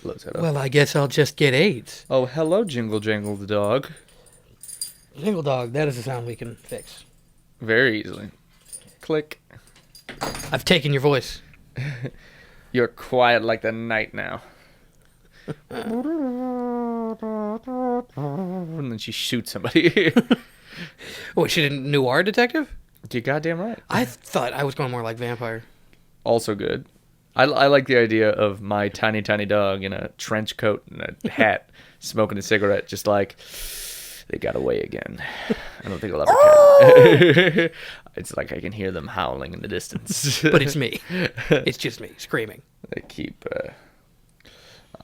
Loads that up. Well, I guess I'll just get AIDS. Oh, hello, Jingle Jangle the dog. Jingle dog, that is a sound we can fix. Very easily. Click. I've taken your voice. You're quiet like the night now. And then she shoots somebody. Oh, she did Noir Detective? You're goddamn right. I thought I was going more like Vampire. Also good. I like the idea of my tiny, tiny dog in a trench coat and a hat smoking a cigarette, just like, they got away again. I don't think I'll ever catch. It's like I can hear them howling in the distance. But it's me. It's just me screaming. They keep...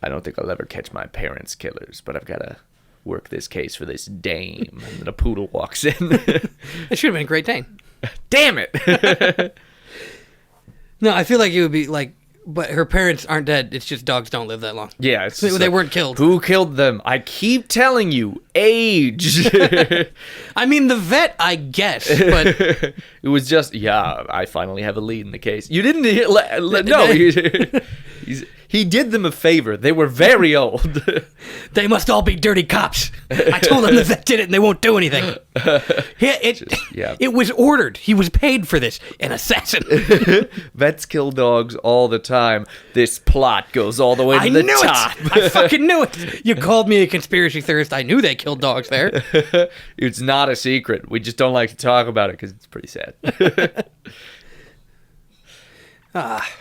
I don't think I'll ever catch my parents' killers, but I've got to work this case for this dame. And then a poodle walks in. It should have been a Great Dane. Damn it! No, I feel like it would be like, but her parents aren't dead. It's just dogs don't live that long. Yeah. It's They weren't killed. Who killed them? I keep telling you, age. I mean, the vet, I guess, but... It was just, I finally have a lead in the case. You didn't... No. He did them a favor. They were very old. They must all be dirty cops. I told them the vet did it and they won't do anything. It was ordered. He was paid for this. An assassin. Vets kill dogs all the time. This plot goes all the way to the top. I fucking knew it. You called me a conspiracy theorist. I knew they killed dogs there. It's not a secret. We just don't like to talk about it because it's pretty sad.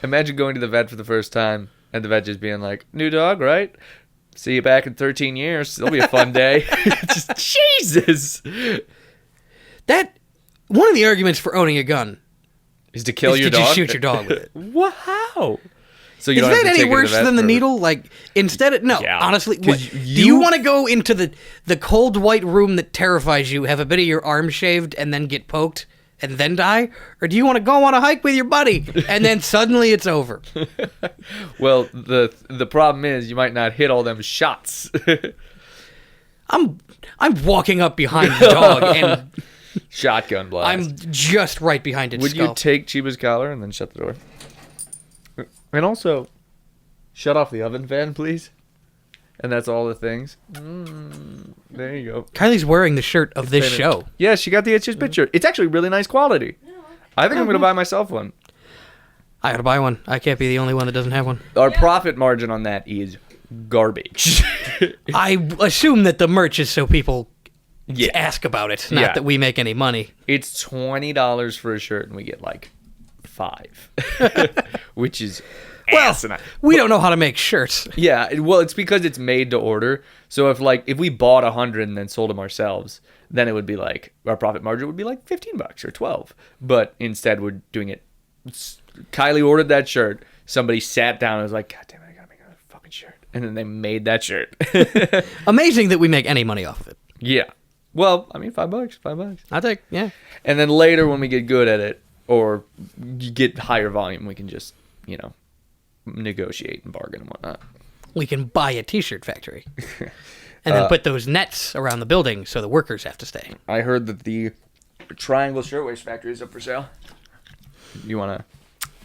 Imagine going to the vet for the first time and the vet just being like, new dog, right? See you back in 13 years. It'll be a fun day. Just, Jesus. One of the arguments for owning a gun is to kill your dog? Just shoot your dog with it. Wow. So you is that any worse than the needle? Like, instead of... No, honestly. Do you want to go into the cold white room that terrifies you, have a bit of your arm shaved, and then get poked, and then die? Or do you want to go on a hike with your buddy, and then suddenly it's over? Well, the problem is you might not hit all them shots. I'm walking up behind the dog, and... Shotgun blast. I'm just right behind its skull. Would you take Chiba's collar and then shut the door? And also, shut off the oven fan, please. And that's all the things. There you go. Kylie's wearing the shirt of this show. Yeah, she got the It's Just Bit shirt. It's actually really nice quality. I think I'm going to buy myself one. I got to buy one. I can't be the only one that doesn't have one. Our profit margin on that is garbage. I assume that the merch is so people ask about it, not that we make any money. It's $20 for a shirt, and we get like 5, which is asinine. We don't know how to make shirts. Yeah, well, it's because it's made to order. So if we bought 100 and then sold them ourselves, then it would be like our profit margin would be like $15 or 12. But instead, we're doing it. Kylie ordered that shirt. Somebody sat down and was like, "God damn it, I gotta make a fucking shirt," and then they made that shirt. Amazing that we make any money off of it. Yeah. Well, I mean, $5. I think, yeah. And then later, when we get good at it, or you get higher volume, we can just, negotiate and bargain and whatnot. We can buy a t-shirt factory. And then put those nets around the building so the workers have to stay. I heard that the Triangle Shirtwaist Factory is up for sale. You want to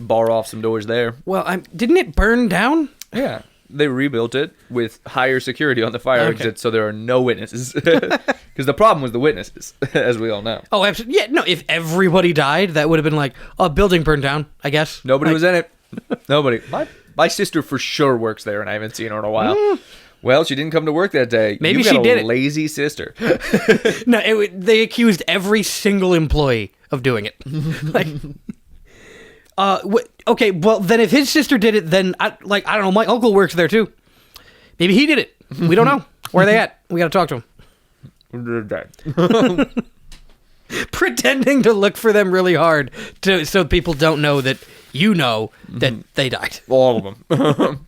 bar off some doors there? Well, didn't it burn down? Yeah. They rebuilt it with higher security on the fire exit, so there are no witnesses. Because the problem was the witnesses, as we all know. Oh, absolutely. Yeah, no, if everybody died, that would have been like, a building burned down, I guess. Nobody was in it. Nobody. My sister for sure works there, and I haven't seen her in a while. Well, she didn't come to work that day. Maybe she did it. Lazy sister. No, they accused every single employee of doing it. Okay, well, then if his sister did it, then, I don't know, my uncle works there, too. Maybe he did it. We don't know. Where are they at? We got to talk to him. Pretending to look for them really hard so people don't know that that they died. All of them.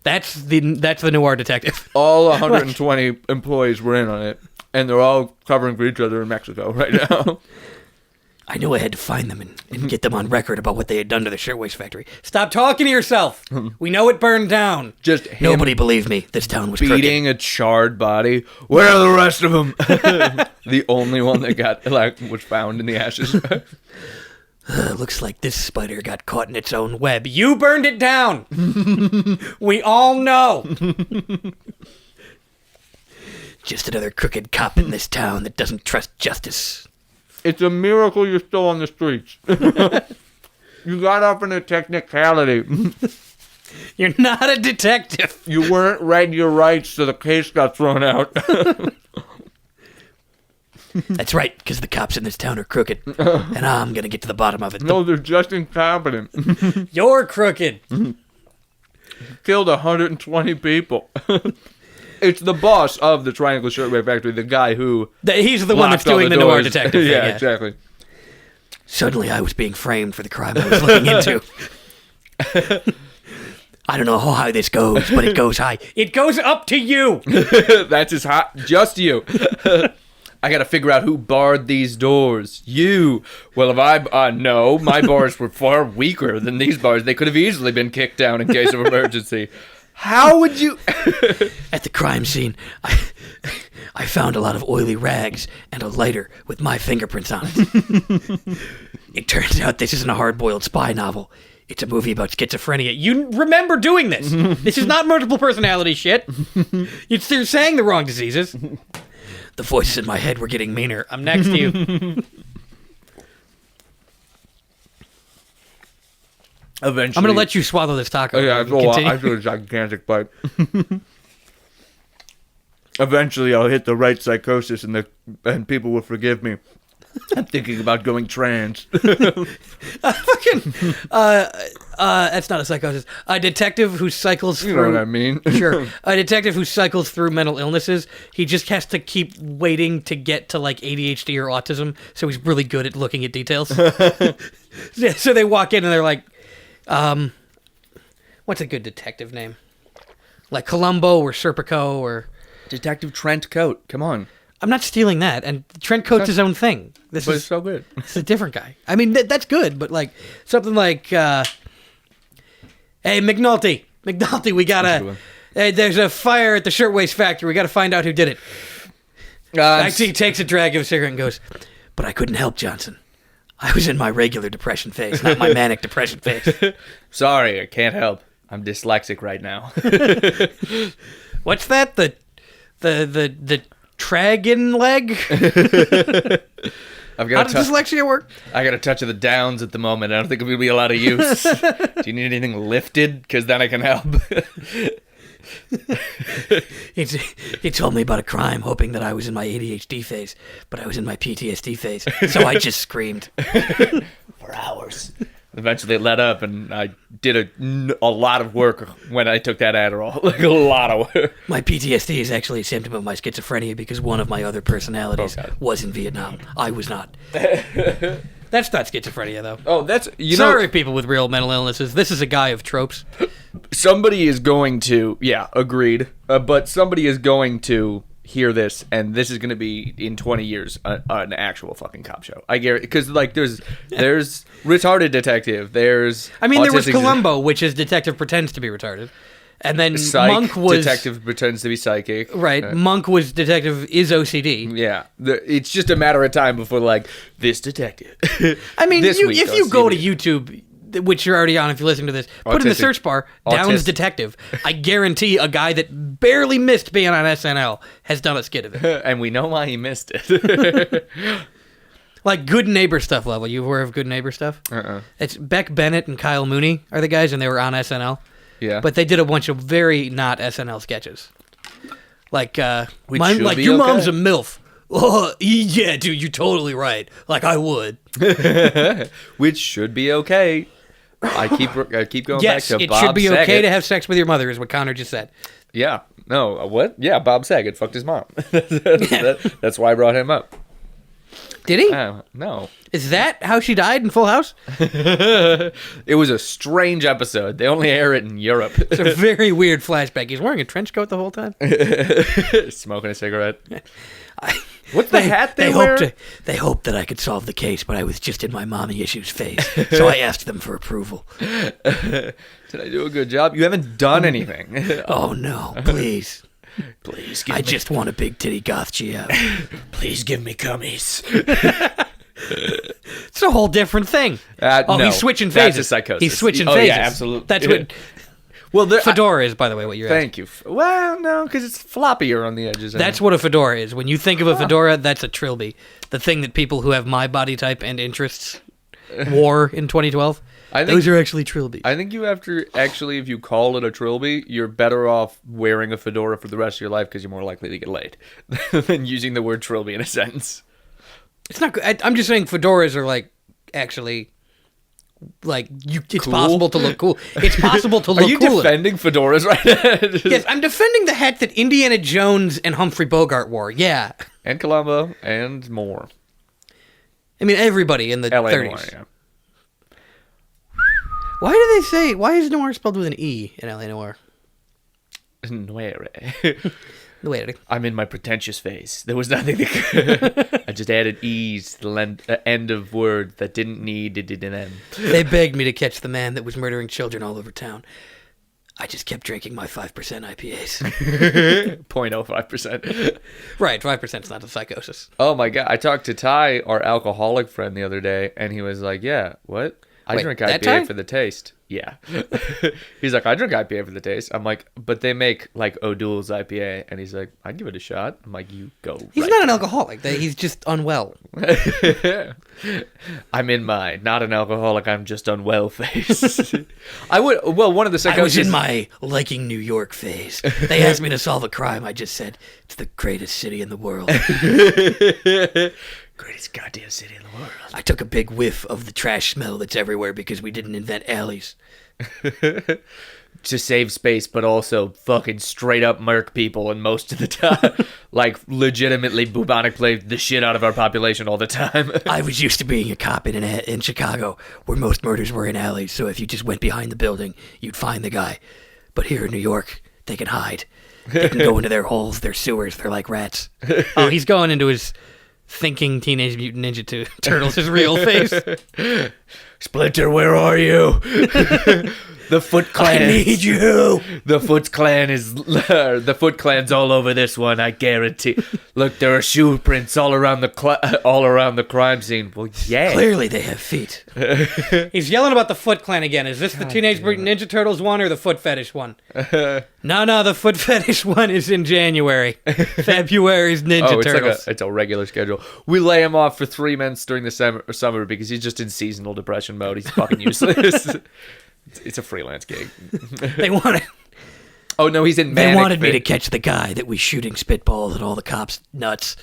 That's the noir detective. All 120 employees were in on it, and they're all covering for each other in Mexico right now. I knew I had to find them and get them on record about what they had done to the shirtwaist factory. Stop talking to yourself. We know it burned down. Just nobody believed me. This town was beating a charred body. Where are the rest of them? The only one that was found in the ashes. Looks like this spider got caught in its own web. You burned it down. We all know. Just another crooked cop in this town that doesn't trust justice. It's a miracle you're still on the streets. You got up in a technicality. You're not a detective. You weren't read your rights, so the case got thrown out. That's right, because the cops in this town are crooked. And I'm going to get to the bottom of it. No, they're just incompetent. You're crooked. Killed 120 people. It's the boss of the Triangle Shirtwave Factory, the guy who... He's the one that's doing the noir detective thing. Yeah, exactly. Suddenly I was being framed for the crime I was looking into. I don't know how high this goes, but it goes high. It goes up to you. That's as high. Just you. I gotta figure out who barred these doors. You. Well, if no, my bars were far weaker than these bars. They could have easily been kicked down in case of emergency. How would you... At the crime scene, I found a lot of oily rags and a lighter with my fingerprints on it. It turns out this isn't a hard-boiled spy novel. It's a movie about schizophrenia. You remember doing this. This is not multiple personality shit. You're saying the wrong diseases. The voices in my head were getting meaner. I'm next to you. Eventually, I'm going to let you swallow this taco. Oh, yeah, I feel a gigantic bite. Eventually, I'll hit the right psychosis and people will forgive me. I'm thinking about going trans. That's not a psychosis. A detective who cycles through... You know what I mean? Sure. A detective who cycles through mental illnesses. He just has to keep waiting to get to, like, ADHD or autism, so he's really good at looking at details. So they walk in and they're like, what's a good detective name? Like Columbo or Serpico or... Detective Trent Coat. Come on. I'm not stealing that, and Trent Coates' his own thing. But it's so good. It's a different guy. I mean, that's good, but like something like, hey, McNulty, we gotta. There's a fire at the shirtwaist factory. We gotta find out who did it. Actually, he takes a drag of a cigarette and goes, "But I couldn't help Johnson. I was in my regular depression phase, not my manic depression phase." Sorry, I can't help. I'm dyslexic right now. What's that? The Tragon leg? I've got How does dyslexia work? I got a touch of the downs at the moment. I don't think it would be a lot of use. Do you need anything lifted? Because then I can help. He told me about a crime, hoping that I was in my ADHD phase, but I was in my PTSD phase, so I just screamed. For hours. Eventually it let up, and I did a lot of work when I took that Adderall. Like, a lot of work. My PTSD is actually a symptom of my schizophrenia because one of my other personalities was in Vietnam. I was not. That's not schizophrenia, though. Oh, that's... Sorry, people with real mental illnesses. This is a guy of tropes. Somebody is going to... Yeah, agreed. But somebody is going to... hear this, and this is going to be in 20 years an actual fucking cop show. I guarantee, because like there's retarded detective, there's there was Columbo, which is detective pretends to be retarded, and then Monk was detective pretends to be psychic. Right, Monk was detective is OCD. Yeah, it's just a matter of time before like this detective. I mean, if you go to YouTube, which you're already on if you're listening to this, put in the search bar, Downs Detective. I guarantee a guy that barely missed being on SNL has done a skit of it. And we know why he missed it. Like Good Neighbor Stuff level. You aware of Good Neighbor Stuff? It's Beck Bennett and Kyle Mooney are the guys, and they were on SNL. Yeah. But they did a bunch of very not SNL sketches. Like, your okay. mom's a MILF. Oh, yeah, dude, you're totally right. Like, I would. Which should be okay. I keep going back to Bob Yes, it should be Saget. okay to have sex with your mother, is what Connor just said. Yeah. No, what? Yeah, Bob Saget fucked his mom. That's why I brought him up. Did he? No. Is that how she died in Full House? It was a strange episode. They only air it in Europe. It's a very weird flashback. He's wearing a trench coat the whole time? Smoking a cigarette. What's the hat they wear? They hoped that I could solve the case, but I was just in my mommy issues phase, so I asked them for approval. Did I do a good job? You haven't done anything. Oh, no. Please. Please I just want a big titty goth Geo. Please give me cummies. It's a whole different thing. No, he's switching phases. That's a psychosis. He's switching Oh, phases. yeah, absolutely. That's what... Well, fedora is, by the way, what you're Thank you. Well, no, because it's floppier on the edges. That's what a fedora is. When you think of a fedora, that's a trilby. The thing that people who have my body type and interests wore in 2012. Those are actually trilbies. I think you have to actually, if you call it a trilby, you're better off wearing a fedora for the rest of your life because you're more likely to get laid than using the word trilby in a sentence. It's not good. I'm just saying fedoras are actually... it's cool? Possible to look cool. It's possible to look cool. Are you defending fedoras right now? Yes, I'm defending the hat that Indiana Jones and Humphrey Bogart wore. Yeah. And Columbo and more. I mean, everybody in the LA 30s. Noir, yeah. Why is noir spelled with an E in LA Noir? Noire. Noire. I'm in my pretentious phase. There was nothing that could... I just added E's to the end of words that didn't need an end. They begged me to catch the man that was murdering children all over town. I just kept drinking my 5% IPAs. 0.05%. Right, 5% is not a psychosis. Oh my God. I talked to Ty, our alcoholic friend, the other day, and he was like, yeah, what? I drink IPA for the taste. Yeah. He's like, I drink IPA for the taste. I'm like, but they make like O'Doul's IPA. And he's like, I'd give it a shot. I'm like, you go. He's not an alcoholic. He's just unwell. I'm in my not an alcoholic, I'm just unwell phase. One of the psychoses... I was in my liking New York phase. They asked me to solve a crime. I just said, it's the greatest city in the world. Greatest goddamn city in the world. I took a big whiff of the trash smell that's everywhere because we didn't invent alleys. To save space, but also fucking straight up murk people, and most of the time, like legitimately bubonic plague the shit out of our population all the time. I was used to being a cop in Chicago, where most murders were in alleys, so if you just went behind the building, you'd find the guy. But here in New York, they can hide. They can go into their holes, their sewers, they're like rats. Oh, he's going into his... thinking Teenage Mutant Ninja Turtles is real face. Splinter, where are you? The Foot Clan. I need you. The Foot Clan's all over this one, I guarantee. Look, there are shoe prints all around the crime scene. Well, yeah. Clearly they have feet. He's yelling about the Foot Clan again. Is this the Teenage Mutant Ninja Turtles one or the Foot Fetish one? No, the Foot Fetish one is in January. February's Ninja Turtles. It's a regular schedule. We lay him off for 3 months during the summer because he's just in seasonal depression mode. He's fucking useless. It's a freelance gig. They wanted. Oh no, he's in. They wanted me to catch the guy that was shooting spitballs at all the cops' nuts,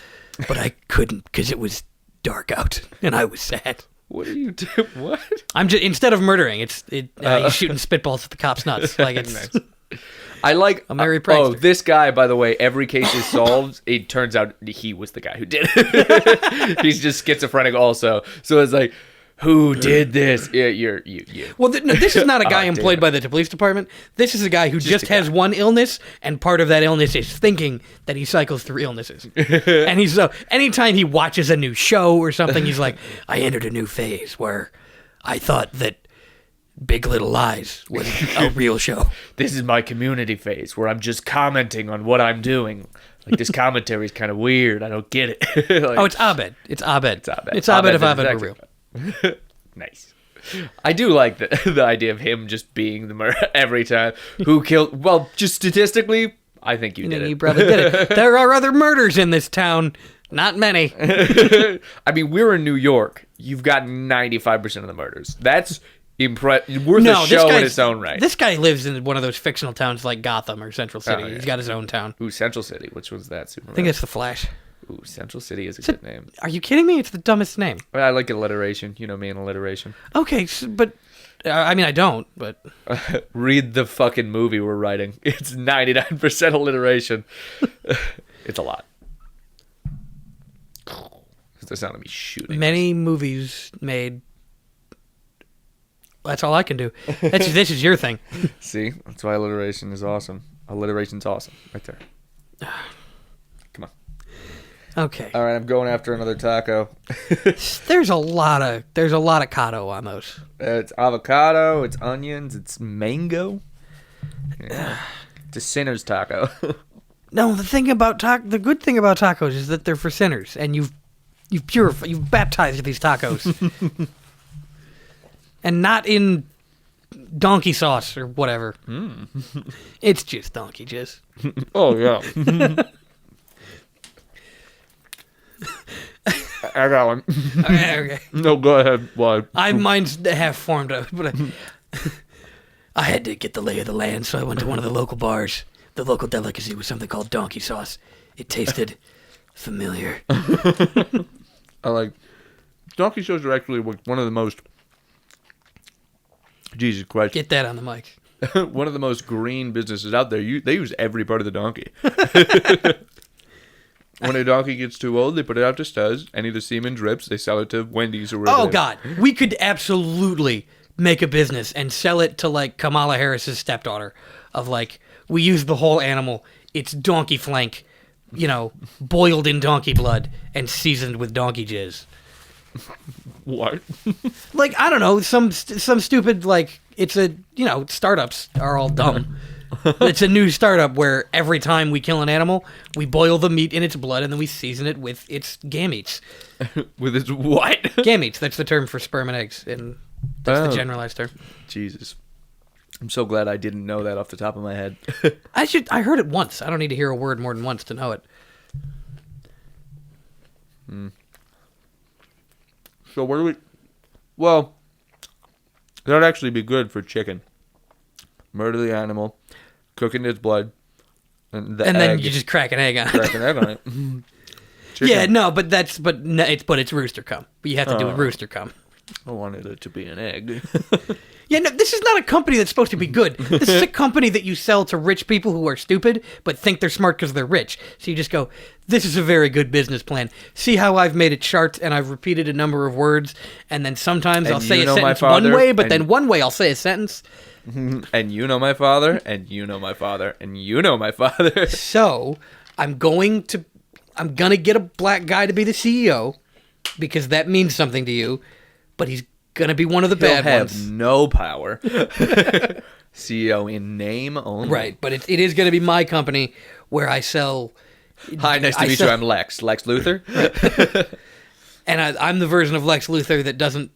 but I couldn't because it was dark out and I was sad. What are you doing? What? I'm just instead of murdering, he's shooting spitballs at the cops' nuts. Like it's. Nice. I like. I'm Mary Prankster. Oh, this guy, by the way, every case is solved. It turns out he was the guy who did it. He's just schizophrenic, also. So it's like. Who did this? Yeah, you. Well, this is not a guy employed by the police department. This is a guy who just has one illness, and part of that illness is thinking that he cycles through illnesses. And he's anytime he watches a new show or something, he's like, I entered a new phase where I thought that Big Little Lies was a real show. This is my community phase where I'm just commenting on what I'm doing. Like, this commentary is kind of weird. I don't get it. It's Abed. It's Abed if Abed were real. Nice. I do like the idea of him just being the murderer every time. Who killed? Well, just statistically, I think you did it. You probably did it. There are other murders in this town. Not many. I mean, we're in New York. You've got 95% of the murders. That's worth a show in its own right. This guy lives in one of those fictional towns like Gotham or Central City. Oh, yeah. He's got his own town. Ooh, Central City. Which one's that? Superman? I think it's The Flash. Ooh, Central City is a good name. Are you kidding me? It's the dumbest name. Well, I like alliteration. You know me and alliteration. Okay, but... I mean, I don't, but... Read the fucking movie we're writing. It's 99% alliteration. It's a lot. It's the sound of me shooting. Many movies made... That's all I can do. This is your thing. See? That's why alliteration is awesome. Alliteration's awesome. Right there. Come on. Okay. All right, I'm going after another taco. There's a lot of cotto on those. It's avocado, it's onions, it's mango. Yeah. It's a sinner's taco. No, the good thing about tacos is that they're for sinners, and you've You've baptized these tacos. And not in donkey sauce or whatever. It's just donkey jizz. Oh, yeah. I got one. Okay. No, go ahead. Why? Mine's half formed up, but I had to get the lay of the land, so I went to one of the local bars. The local delicacy was something called donkey sauce. It tasted familiar. Donkey shows are actually one of the most... Jesus Christ. Get that on the mic. One of the most green businesses out there. They use every part of the donkey. When a donkey gets too old, they put it out to studs. Any of the semen drips, they sell it to Wendy's or whatever. Oh, God. We could absolutely make a business and sell it to, like, Kamala Harris's stepdaughter. Of, like, we use the whole animal. It's donkey flank, boiled in donkey blood and seasoned with donkey jizz. What? Like, I don't know, some stupid, like, it's a, startups are all dumb. It's a new startup where every time we kill an animal, we boil the meat in its blood and then we season it with its gametes. With its what? Gametes, that's the term for sperm and eggs, and that's the generalized term. Jesus. I'm so glad I didn't know that off the top of my head. I heard it once. I don't need to hear a word more than once to know it. So what do we... Well, that'd actually be good for chicken. Murder the animal, cook in its blood, and then you just crack an egg on it. Crack an egg on it. Yeah, no, but it's rooster cum. But you have to do it rooster cum. I wanted it to be an egg. Yeah, no, this is not a company that's supposed to be good. This is a company that you sell to rich people who are stupid, but think they're smart because they're rich. So you just go, this is a very good business plan. See how I've made a chart and I've repeated a number of words, and then sometimes I'll say a sentence one way, but then one way I'll say a sentence. And you know my father, and you know my father, and you know my father. So I'm gonna get a black guy to be the CEO because that means something to you, but he's gonna be one of the bad ones. He'll have no power. CEO in name only. Right, but it is gonna be my company where I sell. Hi, nice to meet you. I'm Lex Luthor. And I'm the version of Lex Luthor that doesn't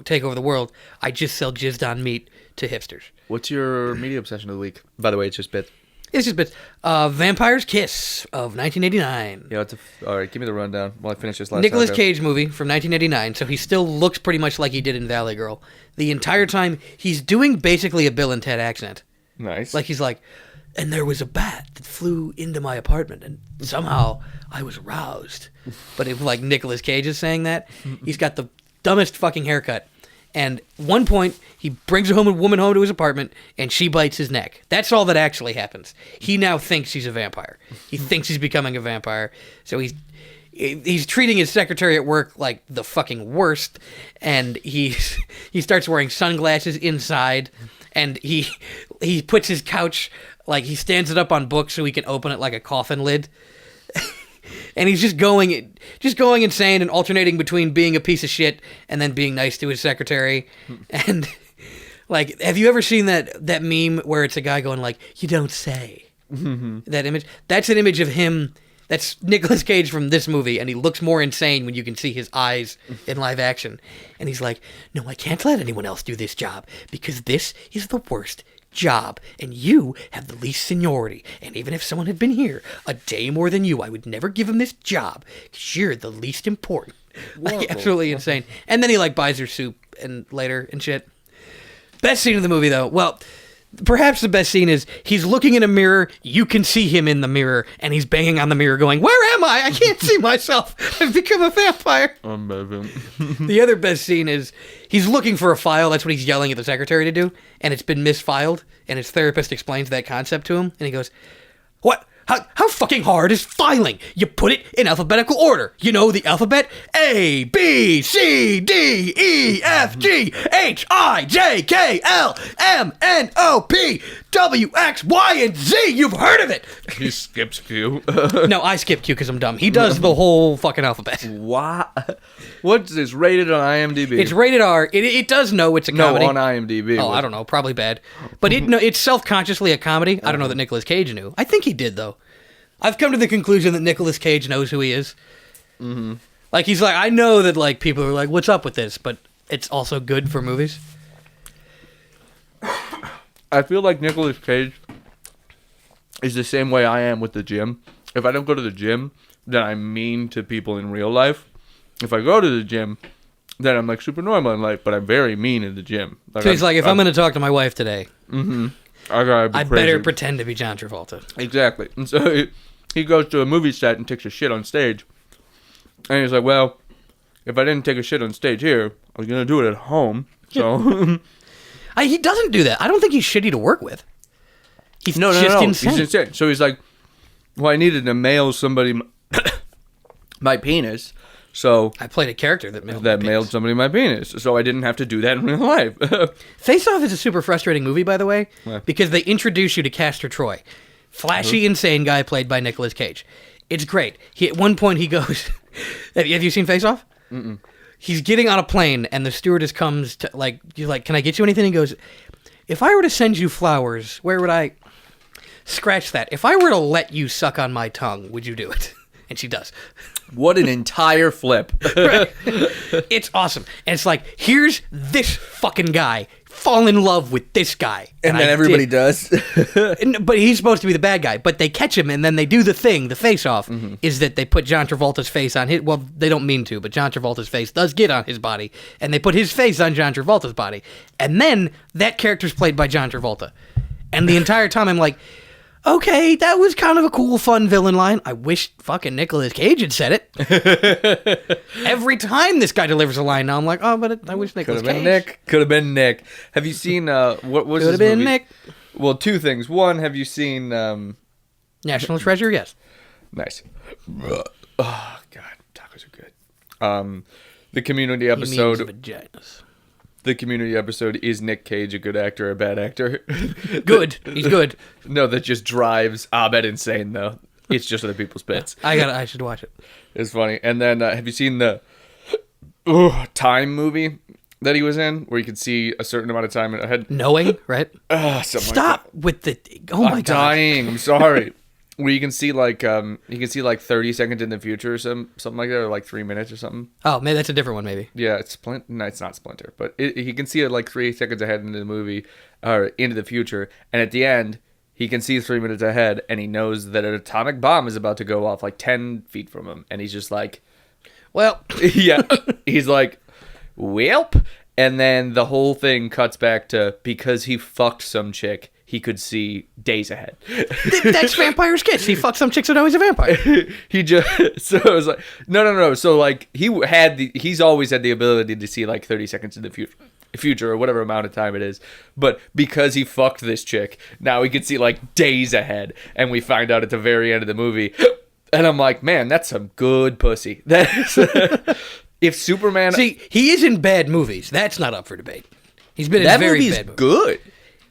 take over the world. I just sell jizzed on meat to hipsters. What's your media obsession of the week? By the way, it's just bits. It's just bits. Vampire's Kiss of 1989. Yeah, all right, give me the rundown while I finish this last Nicolas Cage movie from 1989, so he still looks pretty much like he did in Valley Girl. The entire time, he's doing basically a Bill and Ted accent. Nice. Like, he's like, and there was a bat that flew into my apartment, and somehow I was aroused. But if, like, Nicolas Cage is saying that, he's got the dumbest fucking haircut. And one point, he brings a woman home to his apartment, and she bites his neck. That's all that actually happens. He now thinks he's a vampire. He thinks he's becoming a vampire. So he's treating his secretary at work like the fucking worst, and he starts wearing sunglasses inside, and he puts his couch, like, he stands it up on books so he can open it like a coffin lid. And he's just going insane and alternating between being a piece of shit and then being nice to his secretary. And, like, have you ever seen that meme where it's a guy going, like, you don't say? That image? That's an image of him. That's Nicolas Cage from this movie, and he looks more insane when you can see his eyes in live action. And he's like, no, I can't let anyone else do this job because this is the worst job, and you have the least seniority, and even if someone had been here a day more than you, I would never give him this job because you're the least important. Like, absolutely insane. And then he, like, buys her soup and later and shit. Best scene of the movie, though, well, perhaps the best scene is he's looking in a mirror, you can see him in the mirror, and he's banging on the mirror going, where am I can't see myself, I've become a vampire. The other best scene is he's looking for a file, that's what he's yelling at the secretary to do, and it's been misfiled, and his therapist explains that concept to him, and he goes, what? How fucking hard is filing? You put it in alphabetical order. You know the alphabet? A, B, C, D, E, F, G, H, I, J, K, L, M, N, O, P, W, X, Y, and Z. You've heard of it. He skips Q. No, I skip Q because I'm dumb. He does the whole fucking alphabet. What? What's this? Rated on IMDb? It's rated R. It does know it's a comedy. No, on IMDb. Oh, I don't know. Probably bad. But it's self-consciously a comedy. I don't know that Nicolas Cage knew. I think he did, though. I've come to the conclusion that Nicolas Cage knows who he is. Mm-hmm. Like, he's like, I know that, like, people are like, what's up with this? But it's also good for movies. I feel like Nicolas Cage is the same way I am with the gym. If I don't go to the gym, then I'm mean to people in real life. If I go to the gym, then I'm like super normal in life, but I'm very mean in the gym. Like, so he's like, if I'm going to talk to my wife today, I gotta be I crazy. better pretend to be John Travolta. Exactly. And so he goes to a movie set and takes a shit on stage. And he's like, well, if I didn't take a shit on stage here, I was going to do it at home. So He doesn't do that. I don't think he's shitty to work with. He's no, insane. He's insane. So he's like, well, I needed to mail somebody my penis. So I played a character that mailed somebody my penis. So I didn't have to do that in real life. Face Off is a super frustrating movie, by the way, because they introduce you to Castor Troy. Flashy, insane guy played by Nicolas Cage. It's great. At one point he goes, have you seen Face Off? Mm-mm. He's getting on a plane and the stewardess comes to, like, you're like, can I get you anything? He goes, if I were to send you flowers, where would I... Scratch that. If I were to let you suck on my tongue, would you do it? And she does. What an entire flip. Right. It's awesome. And it's like, here's this fucking guy. Fall in love with this guy. And then everybody does. But he's supposed to be the bad guy. But they catch him and then they do the thing, the face-off, is that they put John Travolta's face on his... Well, they don't mean to, but John Travolta's face does get on his body. And they put his face on John Travolta's body. And then that character's played by John Travolta. And the entire time I'm like... Okay, that was kind of a cool, fun villain line. I wish fucking Nicolas Cage had said it. Every time this guy delivers a line now, I'm like, oh, but I wish Nicolas Cage. Could have been Nick. Have you seen, what was Could have been movie? Nick. Well, two things. One, have you seen... National Treasure? Yes. Nice. Oh, God. Tacos are good. The Community episode... He means vaginas. The Community episode, is Nick Cage a good actor or a bad actor? Good. He's good. No, that just drives Abed insane, though. It's just other people's bits. I should watch it. It's funny. And then, have you seen the Time movie that he was in, where you could see a certain amount of time ahead? Knowing, right? Stop like with the... Oh, my God. I'm dying. I'm sorry. Where you can see like 30 seconds in the future or something like that, or like 3 minutes or something. Oh, maybe that's a different one, maybe. Yeah, it's Splinter. No, it's not Splinter, but he can see it like 3 seconds ahead into the movie, or into the future, and at the end, he can see 3 minutes ahead, and he knows that an atomic bomb is about to go off like 10 feet from him, and he's just like, well, yeah, he's like, welp, and then the whole thing cuts back to because he fucked some chick. He could see days ahead. That's Vampire's Kiss. He fucks some chicks who know he's a vampire. He just... So it was like... No. So like, he's always had the ability to see like 30 seconds in the future or whatever amount of time it is. But because he fucked this chick, now he could see like days ahead. And we find out at the very end of the movie. And I'm like, man, that's some good pussy. That is... If Superman... See, he is in bad movies. That's not up for debate. He's been in very bad movies. Good.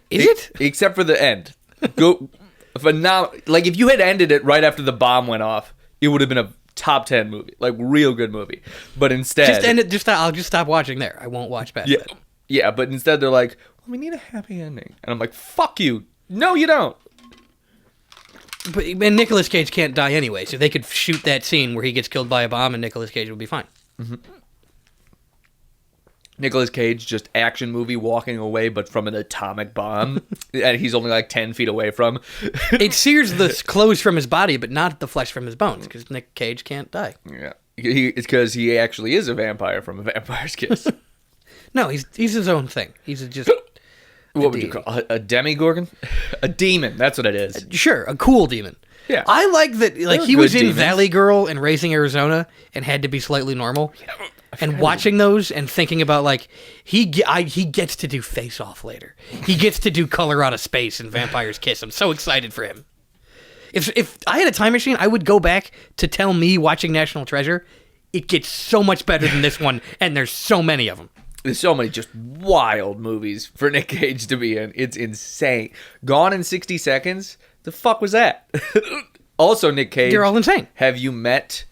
Is it? Except for the end. Go phenomenal. Like, if you had ended it right after the bomb went off, it would have been a top 10 movie. Like, real good movie. But instead... Just end it. I'll just stop watching there. I won't watch past that. Yeah, but instead they're like, well, we need a happy ending. And I'm like, fuck you. No, you don't. But Nicolas Cage can't die anyway, so they could shoot that scene where he gets killed by a bomb and Nicolas Cage would be fine. Mm-hmm. Nicolas Cage, just action movie walking away, but from an atomic bomb, and he's only like 10 feet away from. It sears the clothes from his body, but not the flesh from his bones, because Nick Cage can't die. Yeah, it's because he actually is a vampire from A Vampire's Kiss. No, he's his own thing. He's just... What would you call a demigorgon? A demon, that's what it is. Sure, a cool demon. Yeah. I like that, like, he was in demons. Valley Girl and Raising Arizona and had to be slightly normal. Yeah. And watching those and thinking about, like, he gets to do Face Off later. He gets to do Color Out of Space and Vampire's Kiss. I'm so excited for him. If I had a time machine, I would go back to tell me watching National Treasure, it gets so much better than this one, and there's so many of them. There's so many just wild movies for Nick Cage to be in. It's insane. Gone in 60 Seconds? The fuck was that? Also, Nick Cage. They're all insane. Have you met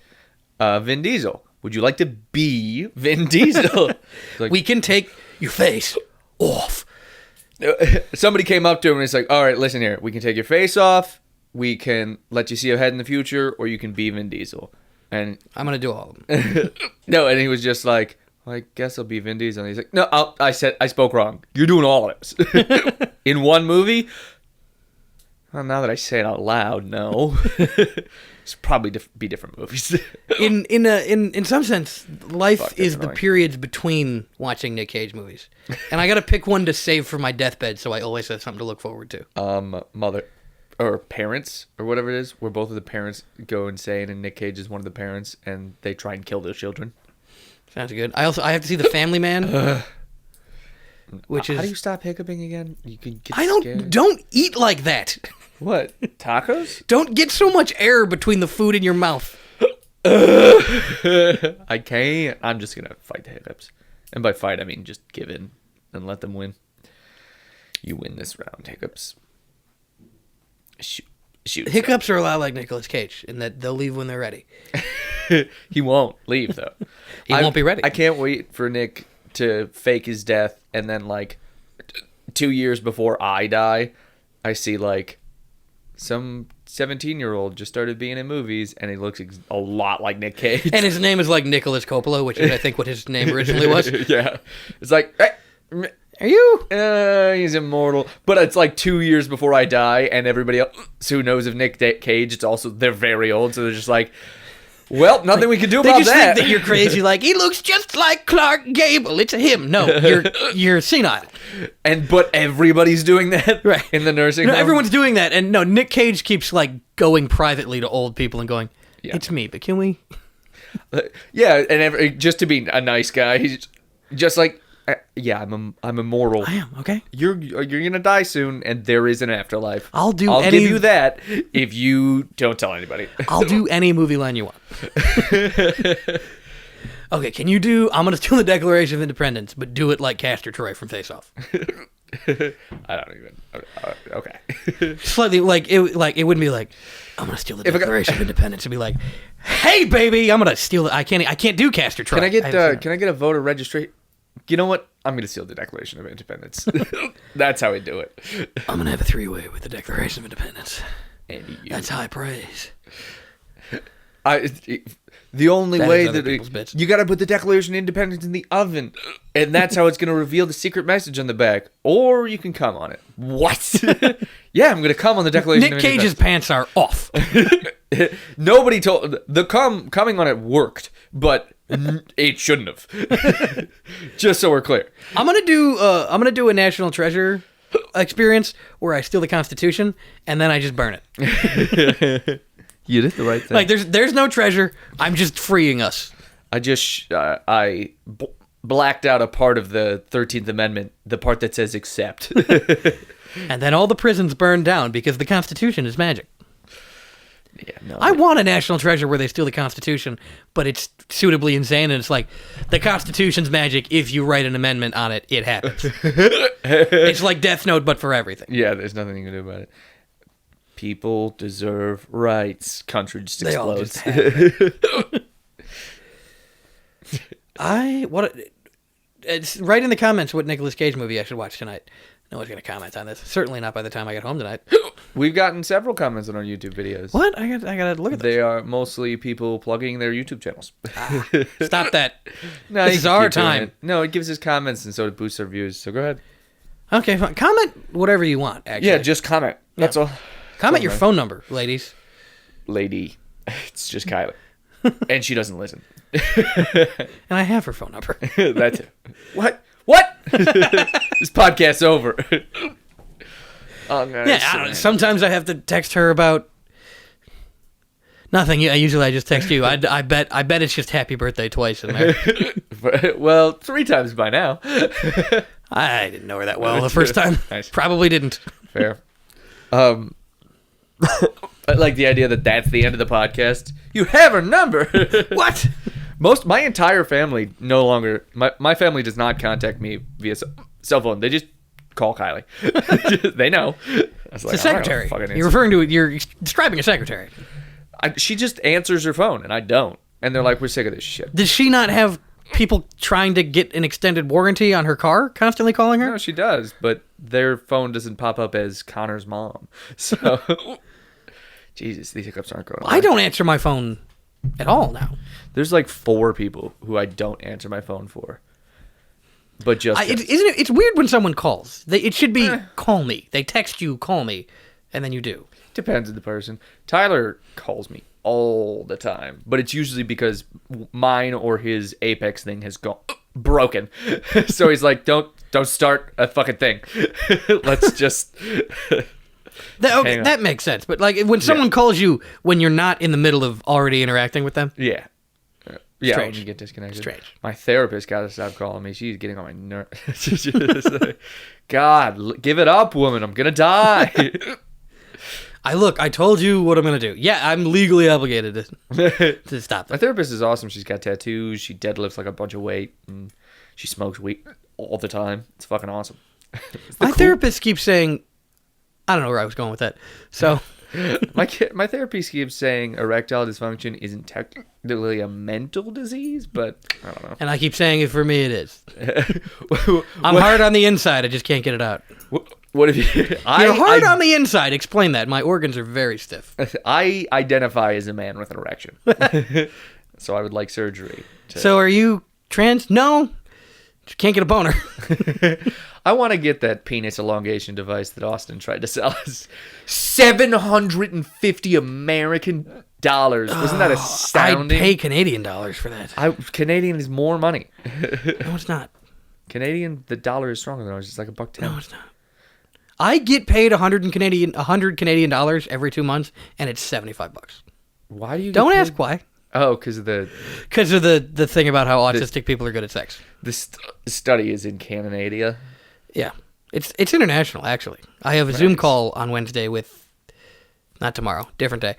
Vin Diesel? Would you like to be Vin Diesel? Like, we can take your face off. Somebody came up to him and it's like, all right, listen here. We can take your face off. We can let you see ahead in the future, or you can be Vin Diesel. And I'm going to do all of them. no, and he was just like, well, I guess I'll be Vin Diesel. And he's like, no, I spoke wrong. You're doing all of this. In one movie? Well, now that I say it out loud, no. It's probably be different movies. in some sense, life is the periods between watching Nick Cage movies. And I got to pick one to save for my deathbed so I always have something to look forward to. Mother... or parents, or whatever it is, where both of the parents go insane, and Nick Cage is one of the parents, and they try and kill their children. Sounds good. I have to see The Family Man, which is... How do you stop hiccuping again? You can get scared. Don't eat like that. What? Tacos? Don't get so much air between the food in your mouth. I can't. I'm just gonna fight the hiccups, and by fight I mean just give in and let them win. You win this round, hiccups. Shoot. Hiccups are a lot like Nicolas Cage in that they'll leave when they're ready. He won't leave, though. He won't be ready. I can't wait for Nick to fake his death, and then, like, 2 years before I die, I see, like, some 17-year-old just started being in movies, and he looks a lot like Nick Cage. And his name is, like, Nicholas Coppola, which is, I think, what his name originally was. Yeah. It's like... Hey, are you? He's immortal. But it's like 2 years before I die, and everybody else who knows of Nick Cage, it's also, they're very old, so they're just like, well, nothing we can do about that. They just think that you're crazy, like, he looks just like Clark Gable. It's him. No, you're senile. But everybody's doing that right. In the nursing home? Everyone's doing that, and no, Nick Cage keeps, like, going privately to old people and going, it's me, but can we? Yeah, and just to be a nice guy, he's just like, yeah, I'm immortal. I am, okay. You're gonna die soon, and there is an afterlife. I'll give you that if you don't tell anybody. I'll do any movie line you want. Okay, can you do? I'm gonna steal the Declaration of Independence, but do it like Castor Troy from Face Off. I don't even. Okay. Slightly like it wouldn't be like I'm gonna steal the Declaration of Independence. It'd be like, hey baby, I'm gonna steal it. I can't do Castor Troy. Can I get a voter registration? You know what? I'm going to steal the Declaration of Independence. That's how we do it. I'm going to have a 3-way with the Declaration of Independence. And that's high praise. The only way that you got to put the Declaration of Independence in the oven, and that's how it's going to reveal the secret message on the back. Or you can cum on it. What? Yeah, I'm going to cum on the Declaration of Independence. Nick Cage's pants are off. Nobody told the coming on it worked, but it shouldn't have. Just so we're clear. I'm gonna do a National Treasure experience where I steal the Constitution and then I just burn it. You did the right thing. Like there's no treasure. I'm just freeing us. I blacked out a part of the 13th Amendment, the part that says accept. And then all the prisons burned down because the Constitution is magic. Yeah, no, I want a National Treasure where they steal the Constitution, but it's suitably insane, and it's like, the Constitution's magic. If you write an amendment on it, it happens. It's like Death Note, but for everything. Yeah, there's nothing you can do about it. People deserve rights. Country just explodes. Write in the comments what Nicolas Cage movie I should watch tonight. No one's going to comment on this. Certainly not by the time I get home tonight. We've gotten several comments on our YouTube videos. What? I got to look at They are mostly people plugging their YouTube channels. Stop that. No, this is our time. No, it gives us comments, and so it boosts our views. So go ahead. Okay, fine. Comment whatever you want, actually. Yeah, just comment. That's all. Comment your phone number, ladies. Lady. It's just Kylie. And she doesn't listen. And I have her phone number. That's it. What? This podcast's over. Oh, God, yeah, I don't know. Sometimes I have to text her about nothing. Usually I just text you. I bet it's just happy birthday twice in there. Well, 3 times by now. I didn't know her that well the first time. Nice. Probably didn't. Fair. I like the idea that that's the end of the podcast. You have her number. What? My entire family no longer. My family does not contact me via cell phone. They just call Kylie. They know. It's a secretary. You're describing a secretary. She just answers her phone, and I don't. And they're like, "We're sick of this shit." Does she not have people trying to get an extended warranty on her car constantly calling her? No, she does, but their phone doesn't pop up as Connor's mom. So, Jesus, these hiccups aren't going away. I don't answer my phone at all now. There's like 4 people who I don't answer my phone for. But just it's weird when someone calls. It should be call me. They text you, call me, and then you do. Depends on the person. Tyler calls me all the time, but it's usually because mine or his Apex thing has gone broken. So he's like, don't start a fucking thing. Let's just that makes sense. But like when someone calls you when you're not in the middle of already interacting with them. Yeah. Yeah, when you get disconnected. Strange. My therapist got to stop calling me. She's getting on my nerves. Like, God, give it up, woman. I'm going to die. I told you what I'm going to do. Yeah, I'm legally obligated to stop My therapist is awesome. She's got tattoos. She deadlifts like a bunch of weight. And she smokes weed all the time. It's fucking awesome. My therapist keeps saying, I don't know where I was going with that. So... My therapist keeps saying erectile dysfunction isn't technically a mental disease, but I don't know. And I keep saying it for me, it is. I'm hard on the inside. I just can't get it out. What if you? You're hard on the inside. Explain that. My organs are very stiff. I identify as a man with an erection, so I would like surgery. So are you trans? No. Just can't get a boner. I want to get that penis elongation device that Austin tried to sell us. $750 American dollars. Wasn't that astounding? I'd pay Canadian dollars for that. Canadian is more money. No, it's not. Canadian, the dollar is stronger than ours. It's like $1.10. No, it's not. I get paid $100 Canadian dollars every 2 months, and it's $75. Why do you? Don't ask why. Oh, because of the thing about how autistic people are good at sex. The study is in Canada. Yeah, it's international actually. I have a Zoom call on Wednesday with, not tomorrow, different day.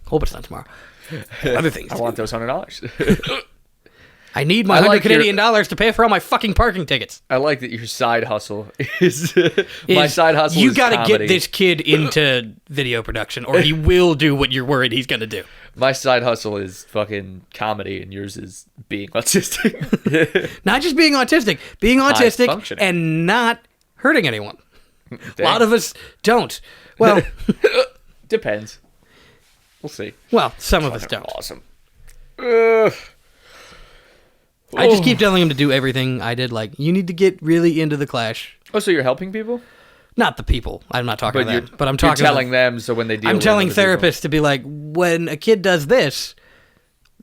Hope it's not tomorrow. Other things. I want those $100. I need my $100 Canadian dollars to pay for all my fucking parking tickets. I like that your side hustle is my side hustle. You got to get this kid into video production, or he will do what you're worried he's gonna do. My side hustle is fucking comedy, and yours is being autistic. Not just being autistic and not hurting anyone. Dang. A lot of us don't. Well, depends. We'll see. Well, some of us don't. Awesome. I just keep telling him to do everything I did. Like, you need to get really into the Clash. Oh, so you're helping people? Not the people. I'm not talking about that. But I'm talking. You're telling them so when they deal. I'm telling therapists to be like, when a kid does this,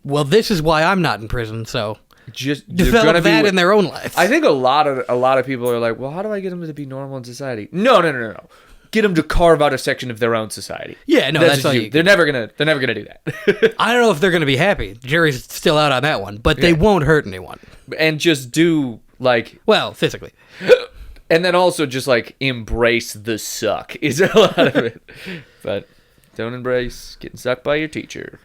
well, this is why I'm not in prison. So just develop that in their own life. I think a lot of people are like, well, how do I get them to be normal in society? No. Get them to carve out a section of their own society. Yeah, no, that's all you. They're never gonna do that. I don't know if they're gonna be happy. Jury's still out on that one, but they won't hurt anyone. And just do like, well, physically. And then also just like embrace the suck is a lot of it. But don't embrace getting sucked by your teacher.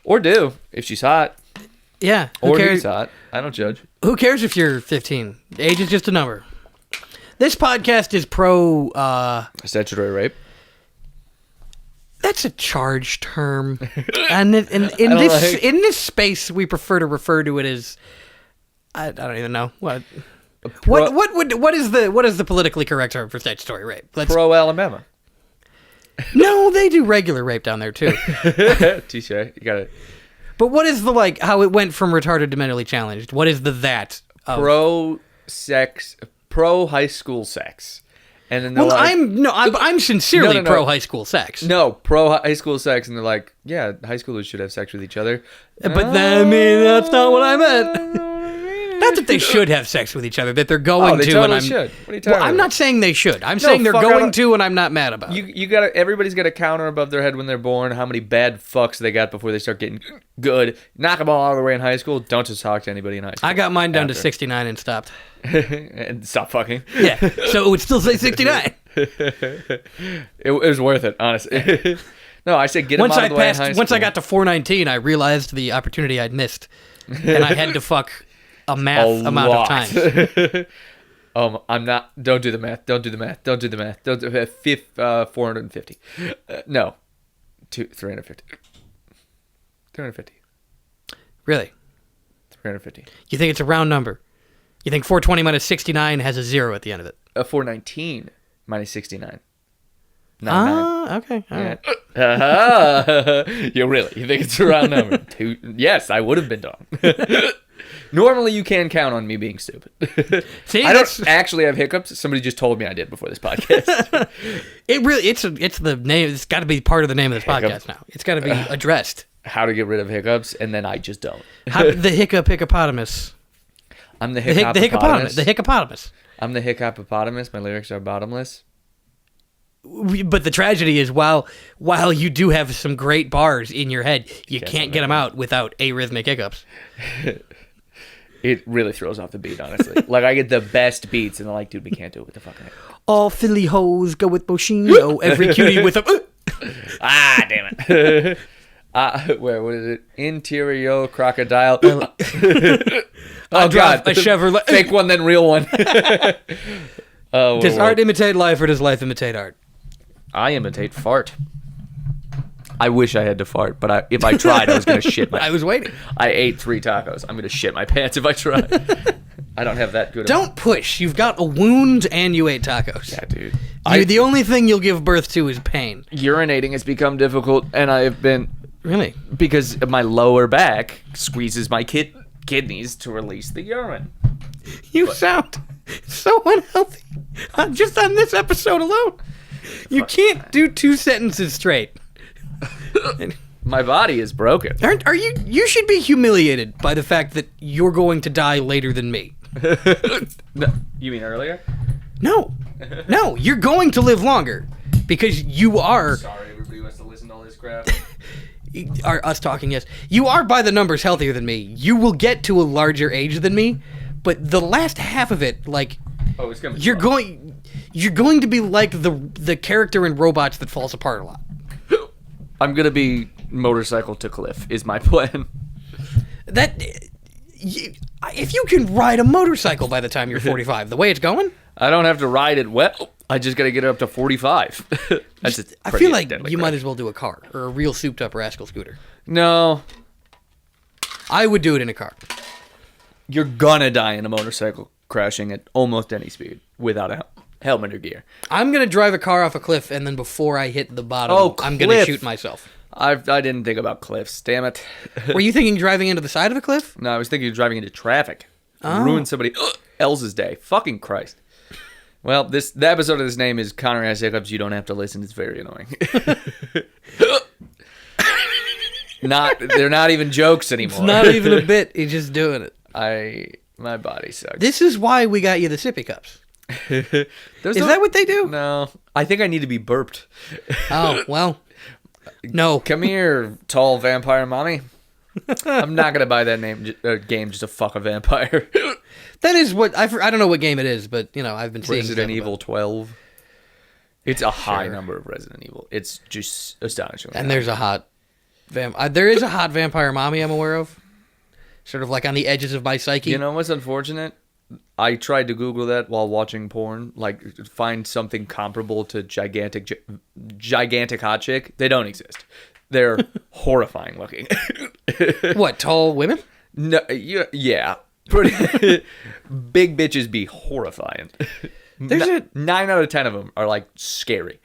Or do, if she's hot. Yeah. Or if he's hot. I don't judge. Who cares if you're 15? Age is just a number. This podcast is pro... statutory rape. That's a charged term. And in this space, we prefer to refer to it as... I don't even know. What is the politically correct term for statutory rape? Pro Alabama. No, they do regular rape down there too. Touche. You got it. But what is the how it went from retarded to mentally challenged? What is the that? Pro high school sex. And then I'm sincerely pro high school sex. No, pro high school sex, and they're like, yeah, high schoolers should have sex with each other. But that's not what I meant. Not that they should have sex with each other, that they're going to. Totally should. What are you talking about? I'm not saying they should. I'm saying they're going to, and I'm not mad about it. You got everybody's got a counter above their head when they're born. How many bad fucks they got before they start getting good? Knock them all the way in high school. Don't just talk to anybody in high school. I got mine down to 69 and stopped. And stop fucking. Yeah. So it would still say 69. It was worth it, honestly. No, I said get them out of the way in high school. Once I got to 419, I realized the opportunity I'd missed, and I had to fuck a amount of times. I'm not. Don't do the math. Don't do the math. 450. No, 350. 350. Really? 350. You think it's a round number? You think 420 minus 69 has a 0 at the end of it? 419 minus 69. Okay. All right. You think it's a round number? 2. Yes, I would have been dumb. Normally, you can count on me being stupid. See, I don't actually have hiccups. Somebody just told me I did before this podcast. It's the name. It's got to be part of the name of this podcast now. It's got to be addressed. How to get rid of hiccups, and then I just don't. The hiccupotamus. I'm the hiccupotamus. The hiccupotamus. I'm the hiccupotamus. My lyrics are bottomless. But the tragedy is, while you do have some great bars in your head, you can't get them out without arrhythmic hiccups. It really throws off the beat, honestly. Like, I get the best beats, and they're like, dude, we can't do it with the fucking hiccup. All Philly hoes go with Boschino. Every cutie with a... Damn it. What is it? Interior crocodile. Oh, God. A Chevrolet. Fake one, then real one. Does art imitate life, or does life imitate art? I imitate fart. I wish I had to fart, but if I tried, I was going to shit my... I was waiting. I ate 3 tacos. I'm going to shit my pants if I try. I don't have that good... Don't push. You've got a wound and you ate tacos. Yeah, dude. The only thing you'll give birth to is pain. Urinating has become difficult, and I have been... Really? Because my lower back squeezes my kidneys to release the urine. You sound so unhealthy. Just on this episode alone. You can't do 2 sentences straight. My body is broken. Are you? You should be humiliated by the fact that you're going to die later than me. No, you mean earlier? No, you're going to live longer because you are. Sorry, everybody who has to listen to all this crap. Us talking, yes. You are by the numbers healthier than me. You will get to a larger age than me, but the last half of it, like, it's gonna be you're going to be like the character in Robots that falls apart a lot. I'm gonna be motorcycle to cliff is my plan. If you can ride a motorcycle by the time you're 45, the way it's going, I don't have to ride it well. I just gotta get it up to 45. I feel like you might as well do a car or a real souped-up rascal scooter. No, I would do it in a car. You're gonna die in a motorcycle crashing at almost any speed without a helmet or gear. I'm gonna drive a car off a cliff, and then before I hit the bottom, I'm gonna shoot myself. I didn't think about cliffs. Damn it. Were you thinking driving into the side of a cliff? No, I was thinking of driving into traffic. Ruin somebody else's day. Fucking Christ. Well, the episode of this name is Connor Has Hiccups. You don't have to listen. It's very annoying. They're not even jokes anymore. It's not even a bit. He's just doing it. My body sucks. This is why we got you the sippy cups. Is that what they do? No. I think I need to be burped. Oh, well. No. Come here, tall vampire mommy. I'm not going to buy that game just to fuck a vampire. That is what... I don't know what game it is, but, I've been seeing... Resident Evil 12. It's a high number of Resident Evil. It's just astonishing. And there's a hot... there is a hot vampire mommy I'm aware of. Sort of like on the edges of my psyche. You know what's unfortunate? I tried to Google that while watching porn, like find something comparable to gigantic hot chick. They don't exist. They're horrifying looking. What, tall women? No, yeah. Pretty big bitches be horrifying. There's 9 out of 10 of them are like scary.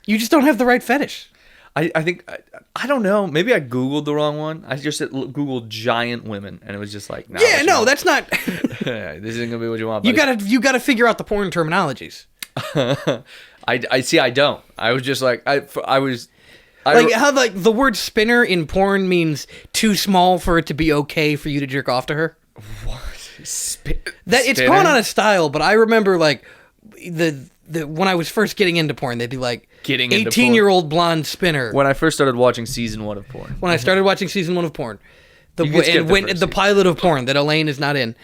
You just don't have the right fetish. I think I don't know. Maybe I Googled the wrong one. I just Googled giant women, and it was just like, that's not. This isn't gonna be what you want. Buddy. You gotta figure out the porn terminologies. I see. I don't. I was just like how the word spinner in porn means too small for it to be okay for you to jerk off to her. What? It's gone out of style, but I remember like when I was first getting into porn, they'd be like 18-year-old blonde spinner. When I first started watching season 1 of porn. When I started watching season 1 of porn. The pilot of porn that Elaine is not in.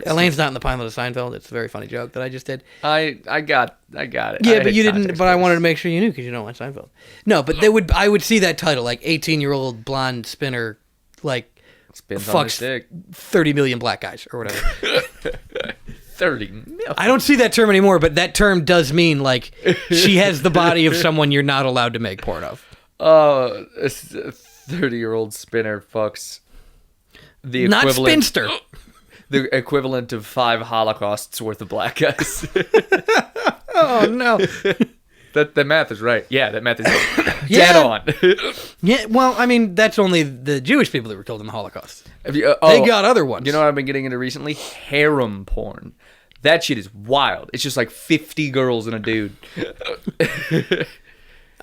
Elaine's not in the pilot of Seinfeld. It's a very funny joke that I just did. I got it. Yeah, but you didn't. But I wanted to make sure you knew because you don't watch Seinfeld. No, but I would see that title like 18-year-old blonde spinner like fucks 30 million black guys or whatever. 30 million. I don't see that term anymore, but that term does mean like she has the body of someone you're not allowed to make porn of. A 30-year-old spinner fucks the equivalent. Not spinster. the equivalent of 5 Holocausts worth of black guys. Oh no. That math is right. Yeah, that math is dead on. Yeah, well, I mean, that's only the Jewish people that were killed in the Holocaust. They got other ones. You know what I've been getting into recently? Harem porn. That shit is wild. It's just like 50 girls and a dude.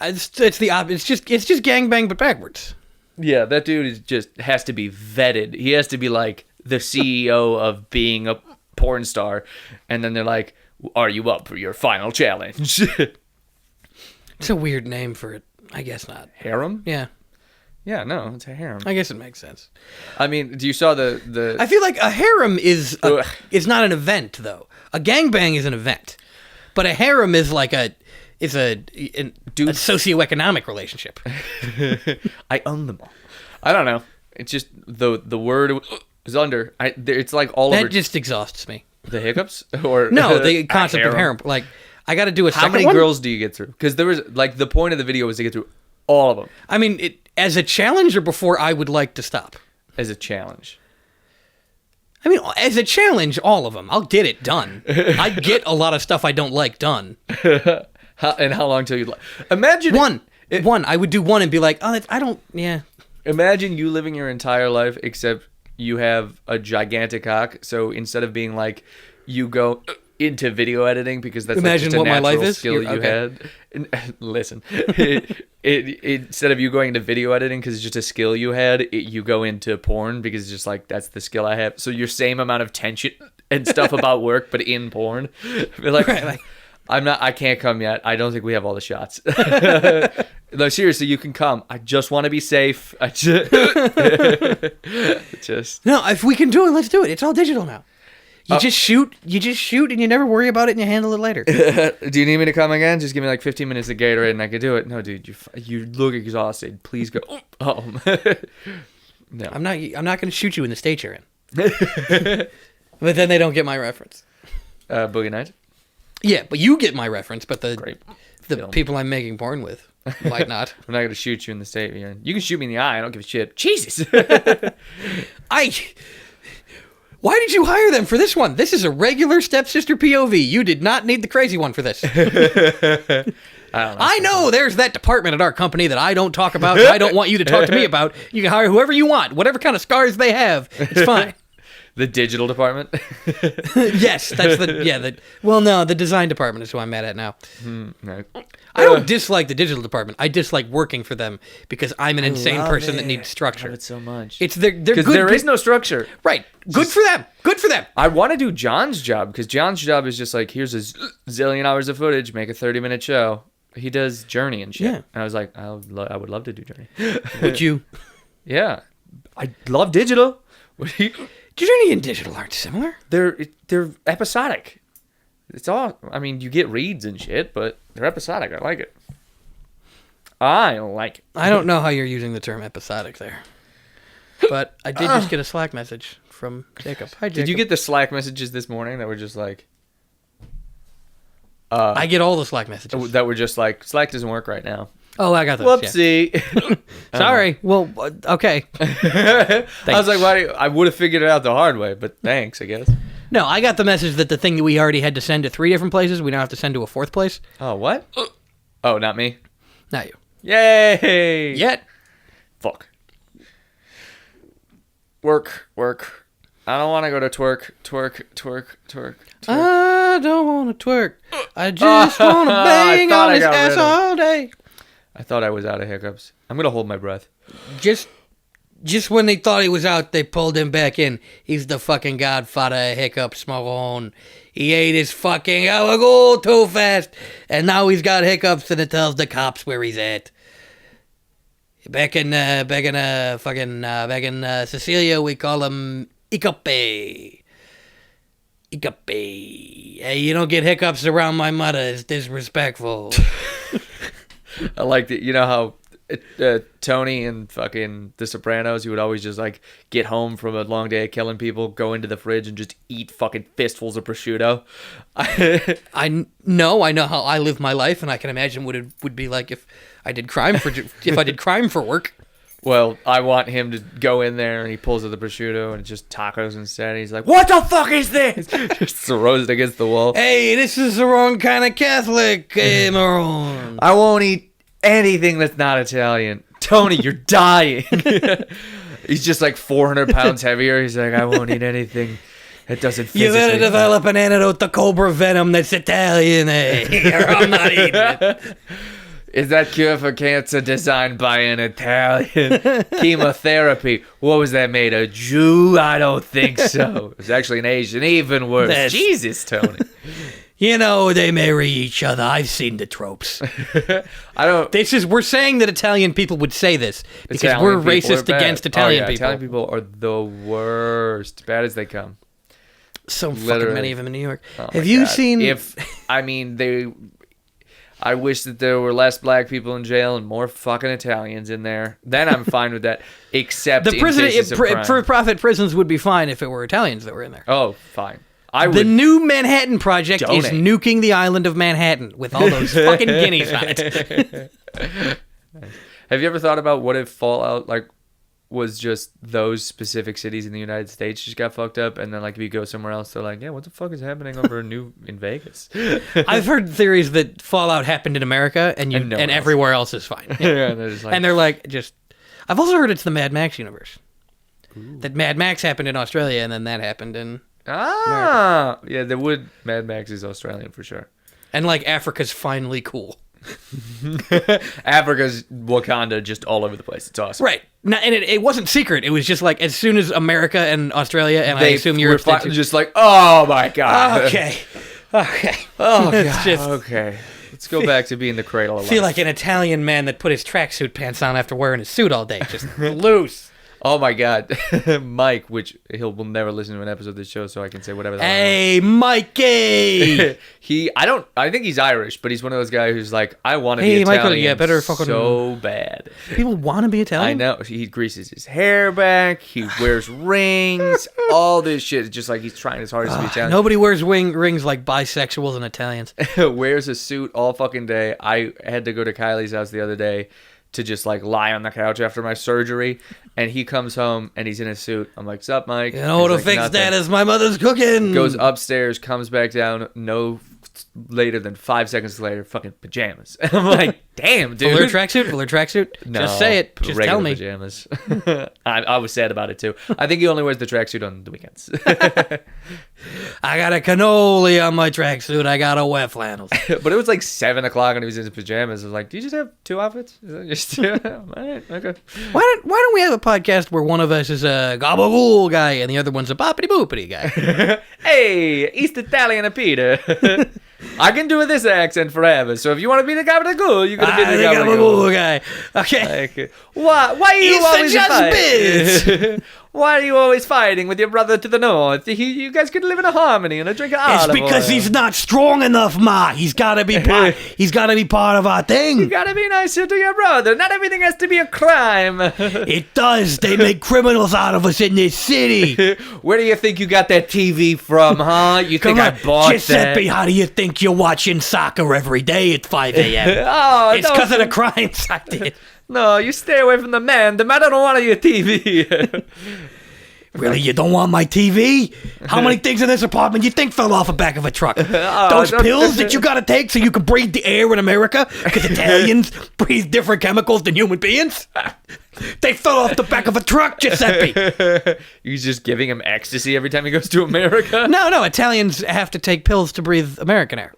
It's just gangbang but backwards. Yeah, that dude has to be vetted. He has to be like the CEO of being a porn star, and then they're like, "Are you up for your final challenge?" It's a weird name for it. I guess not. Harem? Yeah. Yeah, no, it's a harem. I guess it makes sense. I mean, you saw the? I feel like a harem is not an event though. A gangbang is an event, but a harem is like a socioeconomic relationship. I own them all. I don't know. It's just the word is under. It's like all over. That just exhausts me. The hiccups or no, the concept of harem. Like I got to do a second one. How many girls do you get through? Because there was like the point of the video was to get through all of them. I mean, as a challenge or before I would like to stop. As a challenge. I mean, as a challenge, all of them. I'll get it done. I get a lot of stuff I don't like done. And how long till you imagine one? I would do one and be like, oh, I don't. Yeah. Imagine you living your entire life except you have a gigantic cock. So instead of being like, you go into video editing because that's imagine like just a what my life natural is. skill you had. Listen, instead of you going into video editing because it's just a skill you had, you go into porn because it's just like that's the skill I have. So your same amount of tension and stuff about work, but in porn. Like, right. I can't come yet. I don't think we have all the shots. No, seriously, you can come. I just want to be safe. No, if we can do it, let's do it. It's all digital now. You just shoot, and you never worry about it, and you handle it later. Do you need me to come again? Just give me like 15 minutes of Gatorade, and I can do it. No, dude, you look exhausted. Please go home. No, I'm not going to shoot you in the state you're in. But then they don't get my reference. Boogie Nights. Yeah, but you get my reference, but the film. People I'm making porn with might not. I'm not going to shoot you in the state you're in. You can shoot me in the eye. I don't give a shit. Jesus. Why did you hire them for this one? This is a regular stepsister POV. You did not need the crazy one for this. I know there's that department at our company that I don't talk about and I don't want you to talk to me about. You can hire whoever you want, whatever kind of scars they have. It's fine. The digital department? Yes, that's the design department is who I'm mad at now. No. I don't dislike the digital department. I dislike working for them because I'm an insane person that needs structure. I love it so much. They're good. Because there is no structure. Right. Good for them. Good for them. I want to do John's job because John's job is just like, here's a zillion hours of footage, make a 30-minute show. He does Journey and shit. Yeah. And I was like, I would love to do Journey. Would you? Yeah. I love digital. Journey and digital aren't similar. They're episodic. It's all. I mean, you get reads and shit, but they're episodic. I like it. I like it. I don't know how you're using the term episodic there, but I did just get a Slack message from Jacob. Hi, Jacob. Did you get the Slack messages this morning that were just like? I get all the Slack messages that were just like Slack doesn't work right now. Oh, I got those. Whoopsie. Yeah. Sorry. Well, okay. I was like, I would have figured it out the hard way, but thanks, I guess. No, I got the message that the thing that we already had to send to 3 different places, we now have to send to a 4th place. Oh, what? Oh, not me? Not you. Yay! Yet. Fuck. Work. I don't want to go to twerk. I don't want to twerk. I just want to bang on his ass all day. I thought I was out of hiccups. I'm going to hold my breath. Just when they thought he was out, they pulled him back in. He's the fucking godfather of hiccups, Mahone. He ate his fucking go too fast, and now he's got hiccups, and it tells the cops where he's at. Back in Sicilia, we call him Hiccup. Hiccup. Hey, you don't get hiccups around my mother. It's disrespectful. I liked it. You know how Tony and fucking The Sopranos, you would always just like get home from a long day of killing people, go into the fridge and just eat fucking fistfuls of prosciutto. I know how I live my life, and I can imagine what it would be like if I did crime for work. Well, I want him to go in there and he pulls out the prosciutto and it's just tacos instead. He's like, "What the fuck is this?" Just throws it against the wall. Hey, this is the wrong kind of Catholic, Maroon. I won't eat anything that's not Italian. Tony, you're dying. He's just like 400 pounds heavier. He's like, I won't eat anything that doesn't physically... You better develop an antidote to cobra venom that's Italian, or I'm not eating it. Is that cure for cancer designed by an Italian? Chemotherapy. What was that made? A Jew? I don't think so. It's actually an Asian. Even worse. Jesus, Tony. You know, they marry each other. I've seen the tropes. I don't... We're saying that Italian people would say this because we're racist against Italian people. Italian people are the worst. Bad as they come. So fucking many of them in New York. Oh Have you seen... I wish that there were less black people in jail and more fucking Italians in there. Then I'm fine with that. Except the for-profit prisons would be fine if it were Italians that were in there. Oh, fine. The new Manhattan Project is nuking the island of Manhattan with all those fucking guineas on it. Have you ever thought about what if Fallout was just those specific cities in the United States just got fucked up, and then if you go somewhere else, they're like, yeah, what the fuck is happening over in Vegas? I've heard theories that Fallout happened in America and everywhere else is fine. Yeah. And they're like, I've also heard it's the Mad Max universe. Ooh. That Mad Max happened in Australia and then that happened in America. Yeah, Mad Max is Australian for sure. And Africa's finally cool. Africa's Wakanda just all over the place. It's awesome. Right. And it wasn't secret. It was just as soon as America and Australia and I assume Europe just oh my god. Okay. Oh god. Okay. Let's go back to being the cradle of life. Feel like an Italian man that put his tracksuit pants on after wearing his suit all day. Just loose. Oh my god. Mike, which will never listen to an episode of this show, so I can say whatever the hell Hey, Mikey! I think he's Irish, but he's one of those guys who's like, I want to be Italian. Michael, yeah, better fucking so bad. People want to be Italian? I know. He greases his hair back, he wears rings, all this shit. It's just like he's trying his hardest to be Italian. Nobody wears rings like bisexuals and Italians. Wears a suit all fucking day. I had to go to Kylie's house the other day to just lie on the couch after my surgery, and he comes home and he's in a suit. I'm like, "What's up, Mike?" You know what to fix that is my mother's cooking. Goes upstairs, comes back down, no later than 5 seconds later, fucking pajamas. I'm like, damn, dude. Fuller tracksuit? No, just say it. Just tell me. Pajamas. I was sad about it too. I think he only wears the tracksuit on the weekends. I got a cannoli on my tracksuit. I got a wet flannels. But it was 7 o'clock and he was in his pajamas. I was like, do you just have 2 outfits? Is that just two? All right, okay. Why don't we have a podcast where one of us is a gabagool guy and the other one's a boppity boopity guy? Hey, East Italian Peter. I can do this accent forever. So if you want to be the gabagool, you're gonna be the gabagool guy. Okay. Why are you always fighting? Why are you always fighting with your brother to the north? You guys could live in a harmony and drink olive oil. It's because he's not strong enough, Ma. He's got to be part of our thing. You got to be nicer to your brother. Not everything has to be a crime. It does. They make criminals out of us in this city. Where do you think you got that TV from, huh? You think I bought Giuseppe, that? how do you think you're watching soccer every day at 5 a.m.? It's because of the crimes I did. No, you stay away from the man. The man don't want your TV. Really? You don't want my TV? How many things in this apartment you think fell off the back of a truck? Those pills that you gotta take so you can breathe the air in America? Because Italians breathe different chemicals than human beings? They fell off the back of a truck, Giuseppe. You're just giving him ecstasy every time he goes to America? No. Italians have to take pills to breathe American air.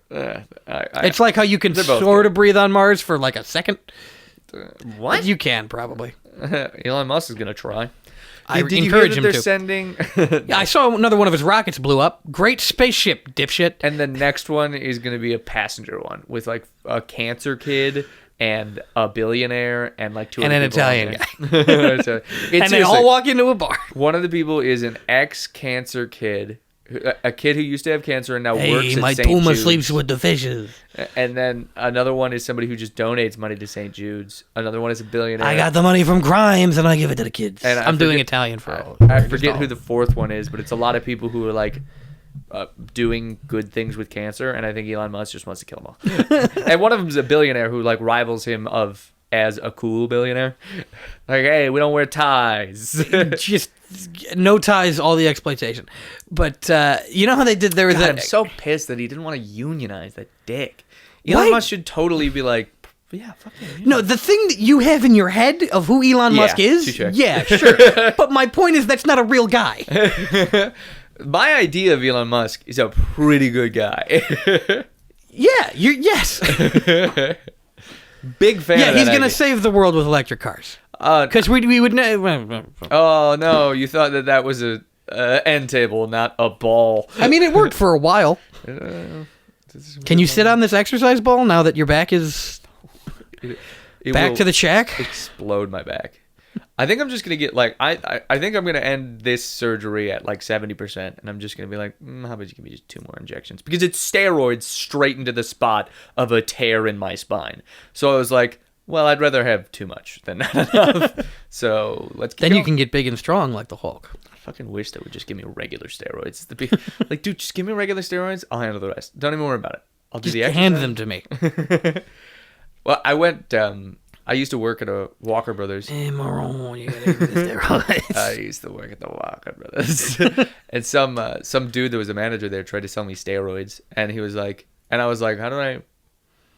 It's like how you can sort of breathe on Mars for a second. What? You can, probably. Elon Musk is going to try. I encourage him to. Sending... I saw another one of his rockets blew up. Great spaceship, dipshit. And the next one is going to be a passenger one with a cancer kid and a billionaire and two and an Italian guy. And they all walk into a bar. One of the people is an ex-cancer kid. A kid who used to have cancer and now works at St. Jude's. Hey, my Puma sleeps with the fishes. And then another one is somebody who just donates money to St. Jude's. Another one is a billionaire. I got the money from crimes and I give it to the kids. And I'm doing Italian for all. I forget who the fourth one is, but it's a lot of people who are doing good things with cancer, and I think Elon Musk just wants to kill them all. And one of them is a billionaire who rivals him of as a cool billionaire. Like, hey, we don't wear ties. Just no ties, all the exploitation. But you know how they did? There was I'm so pissed that he didn't want to unionize that dick. Elon Musk should totally be like, yeah, fuck yeah. No, the thing that you have in your head of who Elon Musk is, yeah, sure. But my point is that's not a real guy. My idea of Elon Musk is a pretty good guy. Yeah, yes. Big fan of that he's going to idea. save the world with electric cars. Because we would... Oh, no, you thought that was a end table, not a ball. I mean, it worked for a while. Can you sit on this exercise ball now that your back is... It back to the shack? Explode my back. I think I'm just gonna get like I think I'm gonna end this surgery at like 70%, and I'm just gonna be like, how about you give me just 2 more injections, because it's steroids straight into the spot of a tear in my spine. So I was like, well, I'd rather have too much than not enough. So let's. Then you can get big and strong like the Hulk. I fucking wish they would just give me regular steroids. Like, dude, just give me regular steroids. I'll handle the rest. Don't even worry about it. I'll do the exercise. Hand them to me. Well, I went. I used to work at a Walker Brothers. You gotta give me the steroids. I used to work at the Walker Brothers, and some dude that was a manager there tried to sell me steroids, and he was like, and I was like, how do I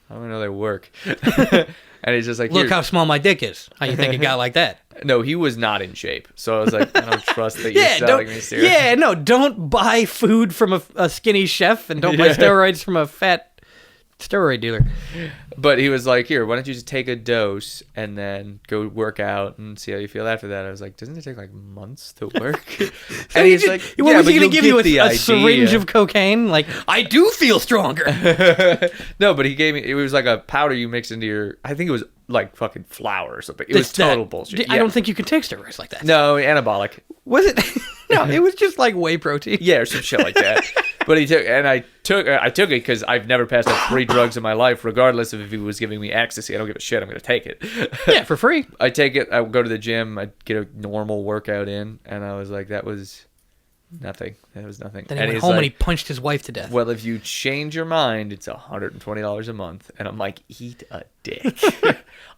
know they work? And he's just like, look how small my dick is. How you think it got like that? No, he was not in shape, so I was like, I don't trust that you're selling me steroids. Yeah, no, don't buy food from a skinny chef, and don't buy steroids from a fat steroid dealer. But he was like, here, why don't you just take a dose and then go work out and see how you feel after that? I was like, doesn't it take like months to work? And he's like, what was he going to give you, a syringe of cocaine? Like, I do feel stronger. No, but he gave me, it was like a powder you mix into your, I think it was like fucking flour or something. It was total bullshit. I don't think you can take steroids like that. No, anabolic. Was it? No, it was just like whey protein. Yeah, or some shit like that. But I took it because I've never passed up free drugs in my life, regardless of if he was giving me ecstasy. I don't give a shit. I'm going to take it. Yeah, for free. I take it. I go to the gym. I get a normal workout in, and I was like, that was nothing. That was nothing. Then he went home and he punched his wife to death. Well, if you change your mind, it's $120 a month, and I'm like, eat a dick.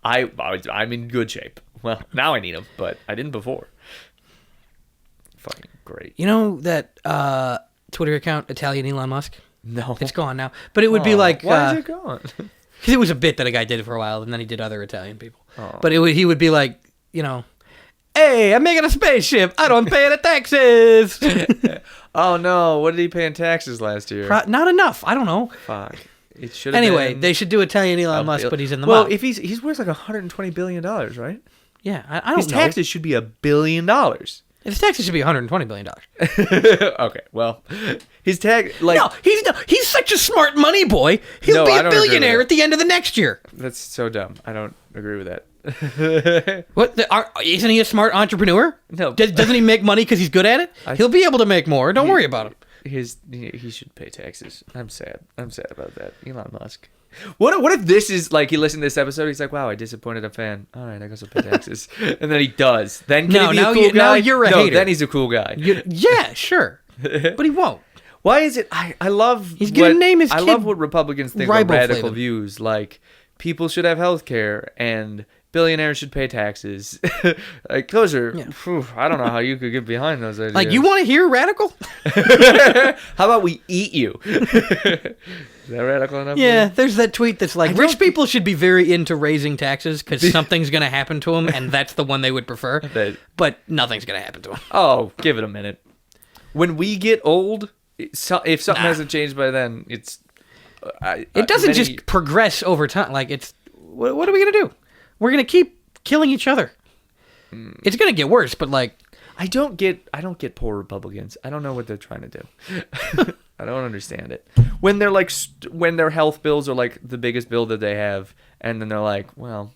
I'm in good shape. Well, now I need them, but I didn't before. Fucking great. You know that Twitter account, Italian Elon Musk? No. It's gone now. But it would be like... Why is it gone? Because it was a bit that a guy did for a while, and then he did other Italian people. Oh. But he would be like, hey, I'm making a spaceship. I don't pay the taxes. Oh, no. What did he pay in taxes last year? Not enough. I don't know. Fuck. It should have Anyway, been... they should do Italian Elon Musk, but he's in the Well, mob. if he's worth like $120 billion, right? Yeah, I don't know. His taxes should be $1 billion. His taxes should be $120 billion. Okay, well, his tax no, he's such a smart money boy. He'll be a billionaire at the end of the next year. That's so dumb. I don't agree with that. What? Isn't he a smart entrepreneur? No. Doesn't he make money because he's good at it? He'll be able to make more. Don't worry about him. He should pay taxes. I'm sad. I'm sad about that. Elon Musk. What if this is like he listened to this episode? He's like, wow, I disappointed a fan. All right, I guess I'll pay taxes. And then he does. Then can he be a cool guy? Now you're a hater. Then he's a cool guy. Yeah, sure. But he won't. Why is it? I love. He's gonna name his kid. I love what Republicans think are radical views. Like people should have health care and billionaires should pay taxes. Like those are. Yeah. I don't know how you could get behind those ideas. Like you want to hear radical? How about we eat you? Is that radical enough? Yeah, there's that tweet that's like, rich people should be very into raising taxes because something's going to happen to them, and that's the one they would prefer. But nothing's going to happen to them. Oh, give it a minute. When we get old, if something hasn't changed by then, it's... it doesn't just progress over time. Like, it's... What are we going to do? We're going to keep killing each other. It's going to get worse, but like... I don't get poor Republicans. I don't know what they're trying to do. I don't understand it. When they're like, when their health bills are like the biggest bill that they have, and then they're like, well,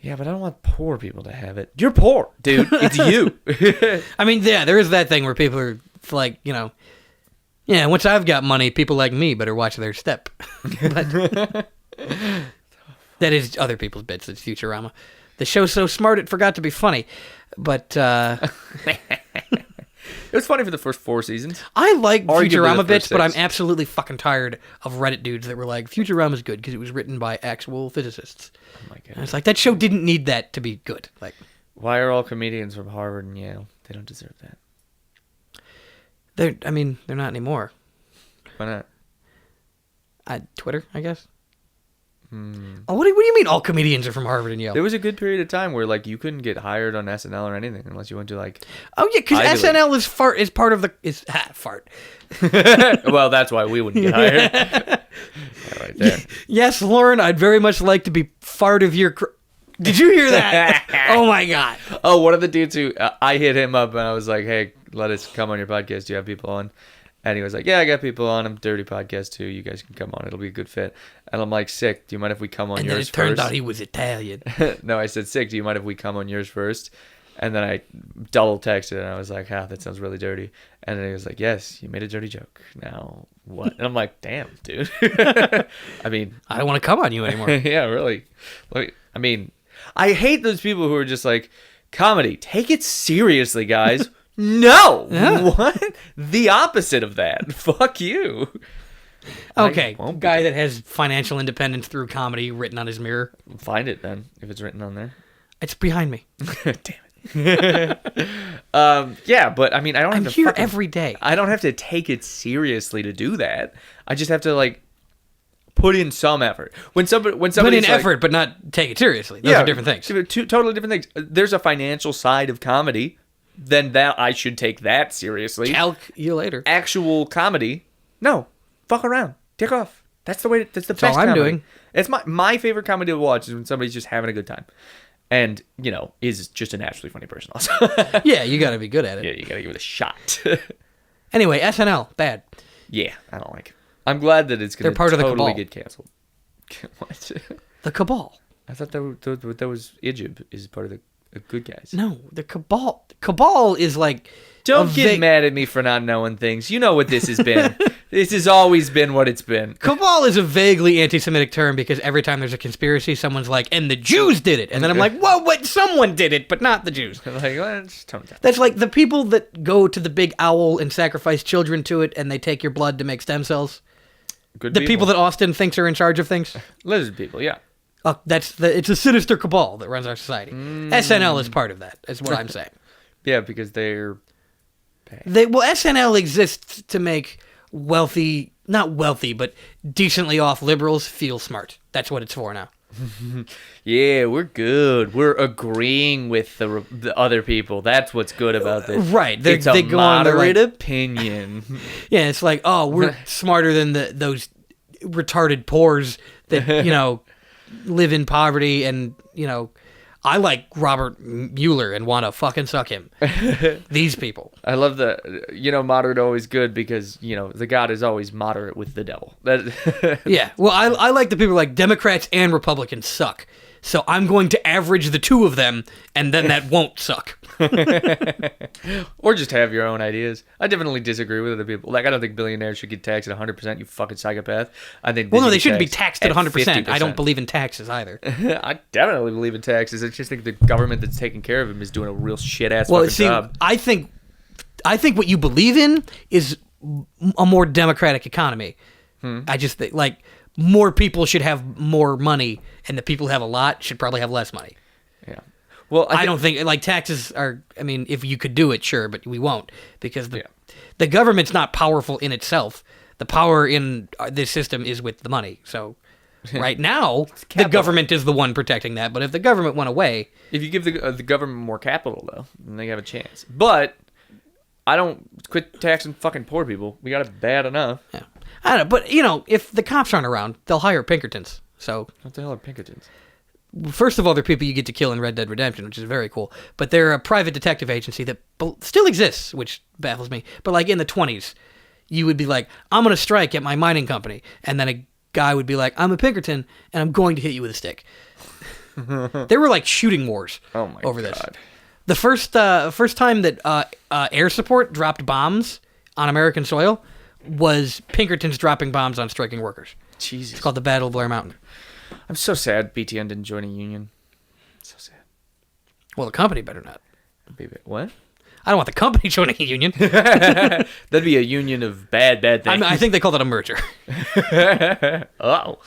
yeah, but I don't want poor people to have it. You're poor, dude. It's you. I mean, yeah, there is that thing where people are like, yeah, once I've got money, people like me better watch their step. But that is other people's bits. It's Futurama. The show's so smart it forgot to be funny. But It was funny for the first 4 seasons. I like Arguably Futurama the bits, first but I'm 6. absolutely fucking tired of Reddit dudes that were like, Futurama's good because it was written by actual physicists. Oh my god! And it's like, that show didn't need that to be good. Like, why are all comedians from Harvard and Yale? They don't deserve that. they're not anymore. Why not? Twitter, I guess. Oh, what do you mean all comedians are from Harvard and Yale? There was a good period of time where like you couldn't get hired on SNL or anything unless you went to like. Oh yeah, because SNL is part of the fart. Well, that's why we wouldn't get hired. Yeah, right there. Yes, Lauren, I'd very much like to be part of your. Did you hear that? Oh my god. Oh, one of the dudes who I hit him up and I was like, "Hey, let us come on your podcast. Do you have people on?" And he was like, "Yeah, I got people on. I'm Dirty Podcast too. You guys can come on. It'll be a good fit." And I'm like, "Sick. Do you mind if we come on and yours first? And it turned first?" out he was Italian. No, I said, "Sick. Do you mind if we come on yours first?" And then I double texted and I was like, that sounds really dirty. And then he was like, "Yes, you made a dirty joke. Now what?" And I'm like, "Damn, dude." I mean, I don't want to come on you anymore. yeah, really. Like, I mean, I hate those people who are just like, comedy, take it seriously, guys. No. Yeah. What? The opposite of that. Fuck you. Okay, guy that has financial independence through comedy written on his mirror. Find it then, if it's written on there. It's behind me. Damn it. Yeah, but I mean, I don't have I'm to here every day. I don't have to take it seriously to do that. I just have to like put in some effort. When somebody Put in like, effort, but not take it seriously. Those are different things. Two totally different things. There's a financial side of comedy. Then that I should take that seriously. Calculator. Actual comedy, no, fuck around, dick off. That's the way. That's the best. all I'm comedy. doing. It's my favorite comedy to watch is when somebody's just having a good time, and is just a naturally funny person. Also, Yeah, you got to be good at it. yeah, you gotta give it a shot. Anyway, SNL, bad. Yeah, I don't like it. I'm glad that it's gonna They're part of the totally cabal. get canceled. What? The cabal. I thought that was Egypt is part of the good guys. No, the cabal. Cabal is like. Don't get mad at me for not knowing things. You know what this has been. This has always been what it's been. Cabal is a vaguely anti-Semitic term because every time there's a conspiracy, someone's like, and the Jews did it. And then I'm like, whoa, what? Someone did it, but not the Jews. Like, well, just tone it down. That's like the people that go to the big owl and sacrifice children to it and they take your blood to make stem cells. Good The people that Austin thinks are in charge of things. Lizard people, yeah. It's a sinister cabal that runs our society. SNL is part of that, is what I'm saying. Yeah, because they're bad. SNL exists to make not wealthy, but decently off liberals feel smart. That's what it's for now. Yeah, we're good. We're agreeing with the other people. That's what's good about this. Right. It's they a go on, moderate like, opinion. Yeah, it's like, oh, we're smarter than those retarded poors that, live in poverty and, I like Robert Mueller and want to fucking suck him. These people. I love moderate always good because, the God is always moderate with the devil. Yeah. Well, I like the people like Democrats and Republicans suck. So I'm going to average the two of them, and then that won't suck. Or just have your own ideas. I definitely disagree with other people. Like, I don't think billionaires should get taxed at 100%, you fucking psychopath. I think they shouldn't be taxed at 100%. 50%. I don't believe in taxes either. I definitely believe in taxes. I just think the government that's taking care of them is doing a real shit-ass fucking job. I think what you believe in is a more democratic economy. I just think, more people should have more money, and the people who have a lot should probably have less money. Yeah. Well, I don't think taxes are. I mean, if you could do it, sure, but we won't because the government's not powerful in itself. The power in this system is with the money. So right now, the government is the one protecting that. But if the government went away, if you give the government more capital, though, then they have a chance. But I don't quit taxing fucking poor people. We got it bad enough. Yeah. I don't know, but if the cops aren't around, they'll hire Pinkertons. So what the hell are Pinkertons? First of all, they're people you get to kill in Red Dead Redemption, which is very cool. But they're a private detective agency that still exists, which baffles me. But in the 20s, you would be like, I'm going to strike at my mining company. And then a guy would be like, I'm a Pinkerton, and I'm going to hit you with a stick. There were shooting wars over this. The first time that air support dropped bombs on American soil was Pinkertons dropping bombs on striking workers. Jesus. It's called the Battle of Blair Mountain. I'm so sad BTN didn't join a union. So sad. Well, the company better not. What? I don't want the company joining a union. That'd be a union of bad things. I think they call that a merger. Oh.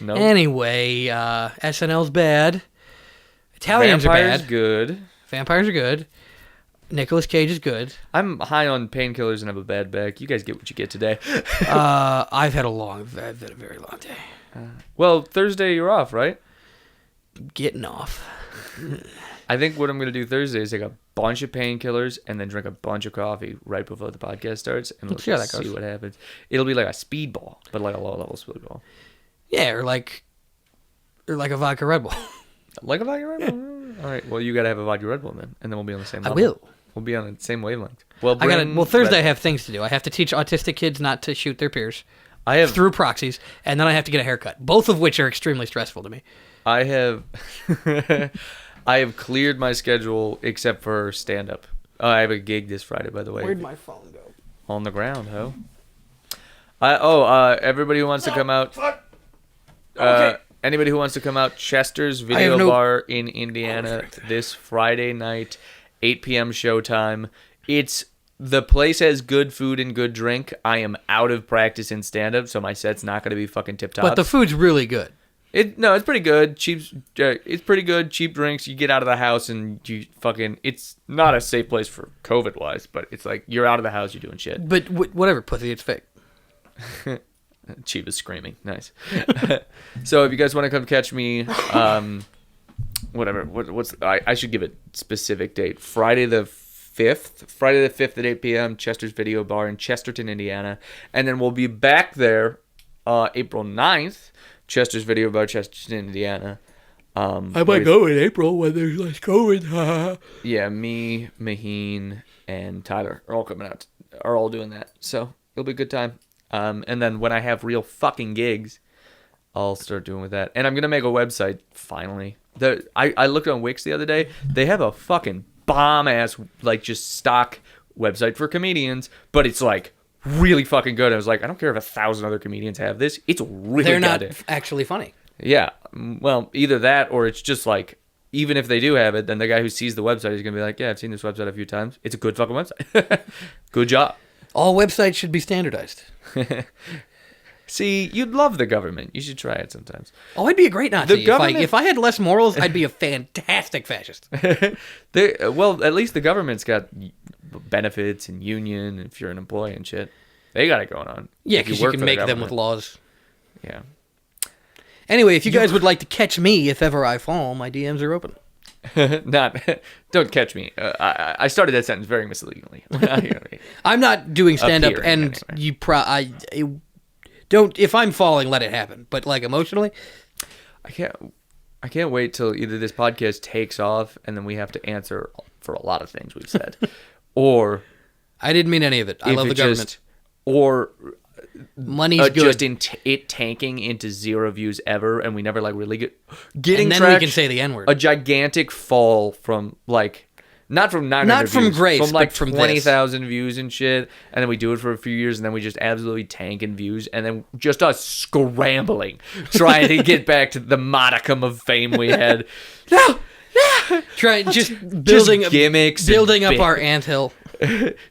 No. Anyway, SNL's bad. Italians are bad. Good. Vampires are good. Nicolas Cage is good. I'm high on painkillers and have a bad back. You guys get what you get today. I've had a very long day. Well, Thursday you're off, right? Getting off. I think what I'm going to do Thursday is take a bunch of painkillers and then drink a bunch of coffee right before the podcast starts, and Let's see how that goes. See what happens. It'll be like a speedball, but like a low-level speedball. Yeah, or like a vodka Red Bull. Like a vodka Red Bull? All right, well, you got to have a vodka Red Bull then, and then we'll be on the same level. I will. We'll be on the same wavelength. Well, Thursday I have things to do. I have to teach autistic kids not to shoot their peers through proxies, and then I have to get a haircut, both of which are extremely stressful to me. I have cleared my schedule except for stand-up. I have a gig this Friday, by the way. Where'd my phone go? On the ground, ho. Everybody who wants to come out. Okay. Anybody who wants to come out, Chester's Video Bar in Indiana this Friday night, 8 p.m. showtime. The place has good food and good drink. I am out of practice in stand-up, so my set's not going to be fucking tip-top. But the food's really good. It's pretty good. It's pretty good. Cheap drinks. You get out of the house and you fucking. It's not a safe place for COVID-wise, but it's like you're out of the house, you're doing shit. But whatever, pussy, it's fake. Chief is screaming. Nice. So if you guys want to come catch me, whatever. I should give a specific date. Friday the 5th at 8 p.m. Chester's Video Bar in Chesterton, Indiana, and then we'll be back there April 9th. Chester's Video Bar, Chesterton, Indiana. I might go in April when there's less COVID. Yeah, me, Maheen, and Tyler are all doing that. So it'll be a good time. And then when I have real fucking gigs, I'll start doing with that. And I'm gonna make a website finally. I looked on Wix the other day. They have a fucking bomb ass like just stock website for comedians, but it's like really fucking good. I was like, I don't care if 1,000 other comedians have this. It's really They're not actually funny. Yeah. Well, either that or it's just like, even if they do have it, then the guy who sees the website is going to be like, yeah, I've seen this website a few times. It's a good fucking website. Good job. All websites should be standardized. See, you'd love the government. You should try it sometimes. Oh, I'd be a great Nazi. If I had less morals, I'd be a fantastic fascist. Well, at least the government's got benefits and union if you're an employee and shit. They got it going on. Yeah, because you can make them with laws. Yeah. Anyway, if you guys would like to catch me if ever I fall, my DMs are open. Don't catch me. I started that sentence very misleadingly. I'm not doing stand-up, and anyway. Don't. If I'm falling, let it happen. But like emotionally, I can't wait till either this podcast takes off and then we have to answer for a lot of things we've said, or I didn't mean any of it. I love the government. Or money's good. Just it tanking into 0 views ever, and we never like really getting. And then we can say the N-word. A gigantic fall from like. Not from 900 Not from views, grace, from like but from 20,000 views and shit, and then we do it for a few years, and then we just absolutely tank in views, and then just us scrambling, trying to get back to the modicum of fame we had. No, building gimmicks, building up our anthill.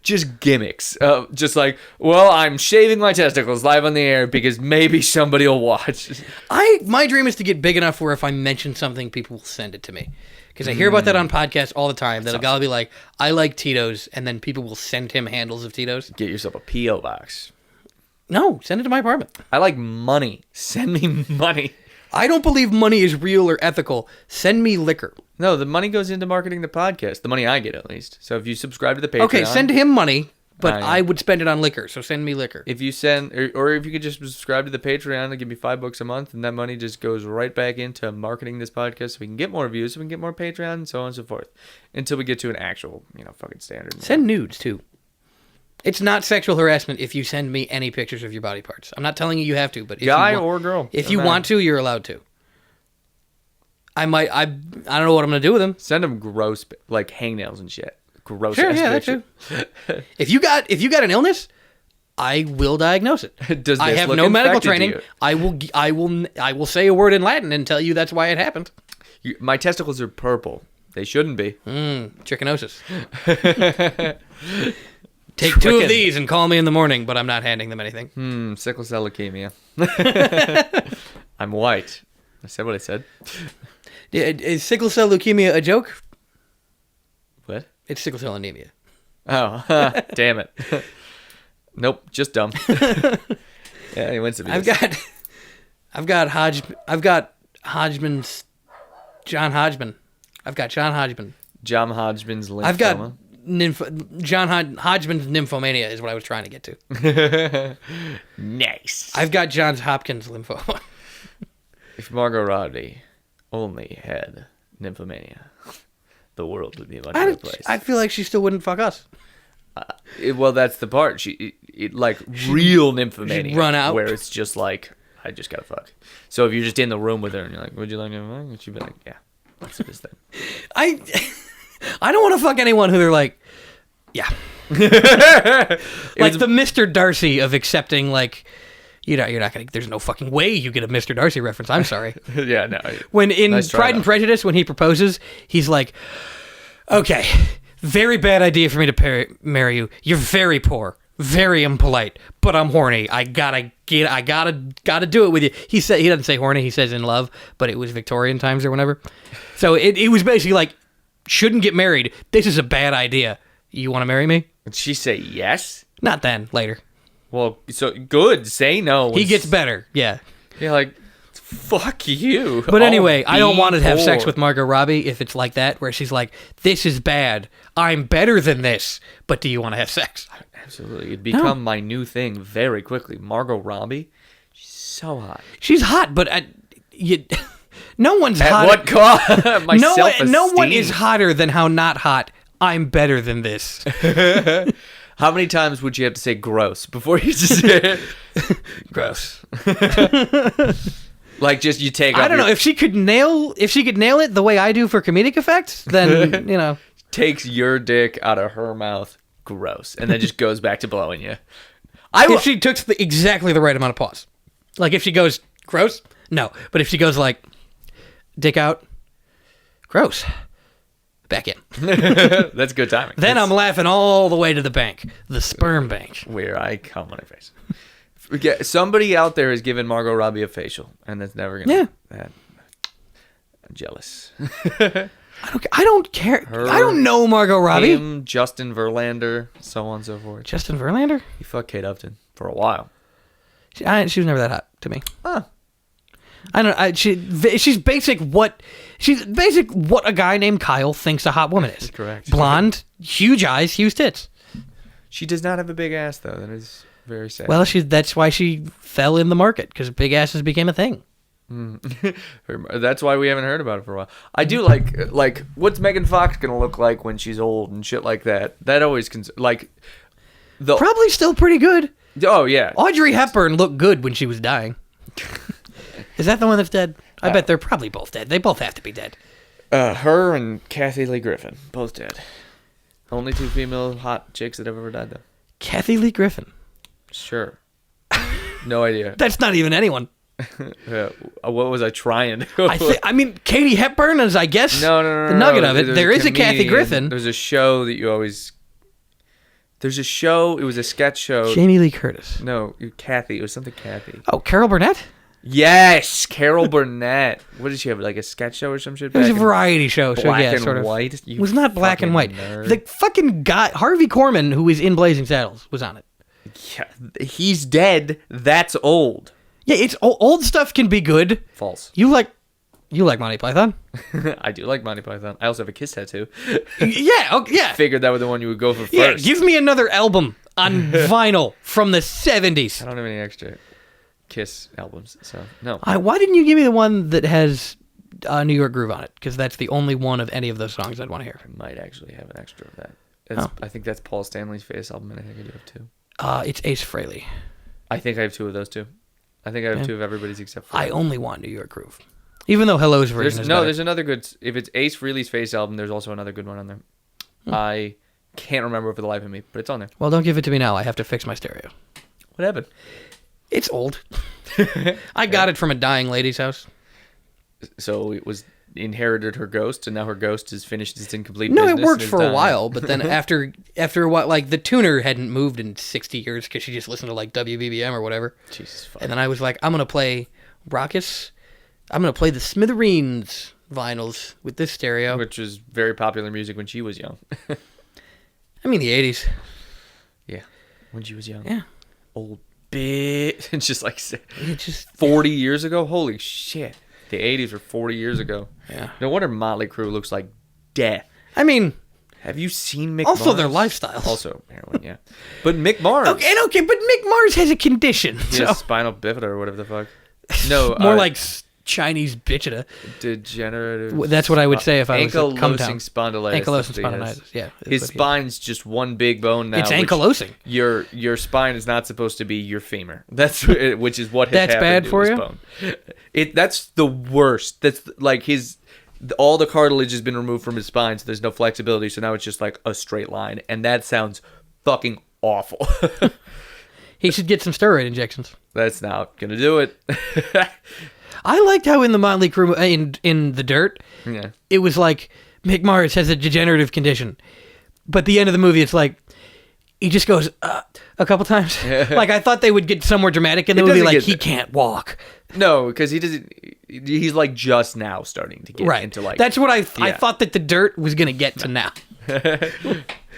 Just gimmicks. Just like, well, I'm shaving my testicles live on the air because maybe somebody will watch. My dream is to get big enough where if I mention something, people will send it to me. Because I hear about that on podcasts all the time. That a guy will be like, I like Tito's, and then people will send him handles of Tito's. Get yourself a P.O. box. No, send it to my apartment. I like money. Send me money. I don't believe money is real or ethical. Send me liquor. No, the money goes into marketing the podcast. The money I get, at least. So if you subscribe to the Patreon... Okay, send him money, but I would spend it on liquor, so send me liquor. If you send... Or if you could just subscribe to the Patreon and give me $5 a month, and that money just goes right back into marketing this podcast so we can get more views, so we can get more Patreon, and so on and so forth. Until we get to an actual, fucking standard. Send nudes, too. It's not sexual harassment if you send me any pictures of your body parts. I'm not telling you have to, but if Guy or girl. If you want to, you're allowed to. I don't know what I'm going to do with them. Send them gross, like hangnails and shit. Gross. Sure, yeah, that too. If you got an illness, I will diagnose it. Does this I have no medical training. I will say a word in Latin and tell you that's why it happened. My testicles are purple. They shouldn't be. Trichinosis. Take 2 of these and call me in the morning, but I'm not handing them anything. Sickle cell leukemia. I'm white. I said what I said. Is sickle cell leukemia a joke? What? It's sickle cell anemia. Oh, damn it. Nope, just dumb. Yeah, he wins to be. I've got Hodgman's John Hodgman. I've got John Hodgman. John Hodgman's lymphoma. I've got Hodgman's nymphomania is what I was trying to get to. Nice. I've got Johns Hopkins lymphoma. If Margot Robbie only had nymphomania, the world would be a much better place. I feel like she still wouldn't fuck us. Well, that's the part. She real nymphomania. She'd run out. Where it's just like, I just gotta fuck. So if you're just in the room with her and you're like, would you like to fuck? And she'd be like, yeah, let's do this thing. I don't want to fuck anyone who they're like, yeah. Like the Mr. Darcy of accepting, like, you're not gonna. There's no fucking way you get a Mr. Darcy reference. I'm sorry. Yeah, no. When in nice Pride and Prejudice, when he proposes, he's like, "Okay, very bad idea for me to marry you. You're very poor, very impolite, but I'm horny. I gotta do it with you." He doesn't say horny. He says in love, but it was Victorian times or whatever. So it was basically like, shouldn't get married. This is a bad idea. You want to marry me? Did she say yes? Not then. Later. Well, so good. Say no. He gets better. Yeah. Yeah, like, fuck you. But anyway, I don't want to have sex with Margot Robbie if it's like that, where she's like, this is bad. I'm better than this. But do you want to have sex? Absolutely. It'd become my new thing very quickly. Margot Robbie, she's so hot. She's hot, but no one's hot. At what cost? My self-esteem. No one is hotter than how not hot. I'm better than this. How many times would you have to say gross before you just say it? Gross. Like, just you take. I don't know if she could nail it the way I do for comedic effects. Then takes your dick out of her mouth. Gross, and then just goes back to blowing you. If she took exactly the right amount of pause, like if she goes gross, no, but if she goes like dick out, gross. Back in. That's good timing. Then I'm laughing all the way to the bank, the sperm bank, where I come on her face. Somebody out there has given Margot Robbie a facial, and that's never gonna. Yeah. I'm jealous. I don't care. I don't know Margot Robbie. Him, Justin Verlander, so on and so forth. Justin Verlander? He fucked Kate Upton for a while. She was never that hot to me. Huh. I don't know. She's basic what a guy named Kyle thinks a hot woman is. Correct. Blonde, huge eyes, huge tits. She does not have a big ass, though. That is very sad. Well, that's why she fell in the market, because big asses became a thing. That's why we haven't heard about it for a while. I do like what's Megan Fox gonna look like when she's old and shit like that. That always probably still pretty good. Oh yeah, Audrey Hepburn looked good when she was dying. Is that the one that's dead? I bet they're probably both dead. They both have to be dead. Her and Kathy Lee Griffin, both dead. Only 2 female hot chicks that have ever died, though. Kathy Lee Griffin? Sure. No idea. That's not even anyone. What was I trying? I mean, Katie Hepburn is, I guess, no, the nugget of it. There is a Kathy Griffin. There's a show that you always... There's a show, it was a sketch show. Jamie Lee Curtis. No, Kathy. It was something Kathy. Oh, Carol Burnett? Yes, Carol Burnett. What did she have, like a sketch show or some shit? It was a variety show. Black and sort of. White? It was not black and white. Nerd. The fucking guy, Harvey Korman, who was in Blazing Saddles, was on it. Yeah, he's dead. That's old. Yeah, it's old stuff can be good. False. You like Monty Python? I do like Monty Python. I also have a Kiss tattoo. Yeah. Figured that was the one you would go for first. Yeah, give me another album on vinyl from the 70s. I don't have any extra Kiss albums, so no. Why didn't you give me the one that has New York Groove on it? Because that's the only one of any of those songs I'd want to hear. I might actually have an extra of that. I think that's Paul Stanley's Face album, and I think I do have 2. It's Ace Frehley. I think I have 2 of those too. I think I have 2 of everybody's except for. I only want New York Groove, even though Hello's version is better. There's another good. If it's Ace Frehley's Face album, there's also another good one on there. I can't remember for the life of me, but it's on there. Well, don't give it to me now. I have to fix my stereo. What happened? It's old. I got it from a dying lady's house. So it was inherited her ghost, and now her ghost has finished its incomplete No, business. it worked for a while, but then after a while, like, the tuner hadn't moved in 60 years because she just listened to, like, WBBM or whatever. Jesus fuck. And then I was like, I'm going to play Raucous. I'm going to play the Smithereens vinyls with this stereo. Which was very popular music when she was young. I mean, the 80s. Yeah, when she was young. Yeah. Old bitch. It's just like It just 40 years ago? Holy shit. The 80s were 40 years ago. Yeah. No wonder Motley Crue looks like death. I mean, have you seen Mick also Mars? their lifestyles. Also heroin, yeah. But Mick Mars. Okay, but Mick Mars has a condition. Yeah, So. spinal bifida or whatever the fuck. No, More like Chinese bitchita. Degenerative. That's what I would say if I was at Come Town. Spondylitis. Ankylosing spondylitis. Yeah. His spine's just one big bone now. It's ankylosing. Your spine is not supposed to be your femur. Which is what has That's happened bad to for his you? bone. That's the worst. That's like all the cartilage has been removed from his spine, so there's no flexibility. So now it's just like a straight line, and that sounds fucking awful. He should get some steroid injections. That's not gonna do it. I liked how in the Motley Crue in The Dirt, Yeah. it was like Mick Mars has a degenerative condition, but the end of the movie, it's like he just goes a couple times. Like I thought they would get somewhere dramatic in the movie, like he can't walk. No, because he doesn't. He's like just now starting to get into like. That's what I thought that The Dirt was gonna get to now.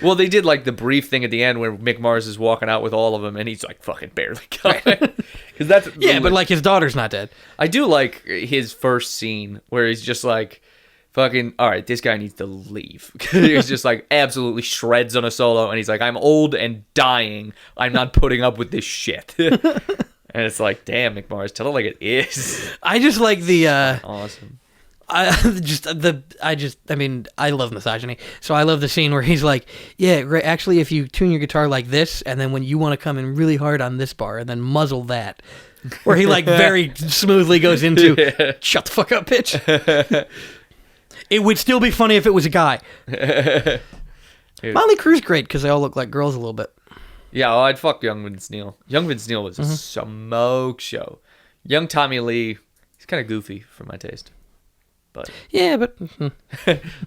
Well, they did like the brief thing at the end where Mick Mars is walking out with all of them, and he's like fucking barely going. Because that's but like his daughter's not dead. I do like his first scene where he's just like, fucking, all right, this guy needs to leave. He's just like absolutely shreds on a solo, and he's like, I'm old and dying. I'm not putting up with this shit. And it's like, damn, Mick Mars, tell it like it is. I just like the awesome. I mean, I love misogyny, so I love the scene where he's like, yeah, actually, if you tune your guitar like this, and then when you want to come in really hard on this bar, and then muzzle that, where he like very smoothly goes into, shut the fuck up, bitch. It would still be funny if it was a guy. Motley Crue's great because they all look like girls a little bit. Yeah, I'd fuck Young Vince Neil. Young Vince Neil was a smoke show. Young Tommy Lee, he's kind of goofy for my taste. But yeah, but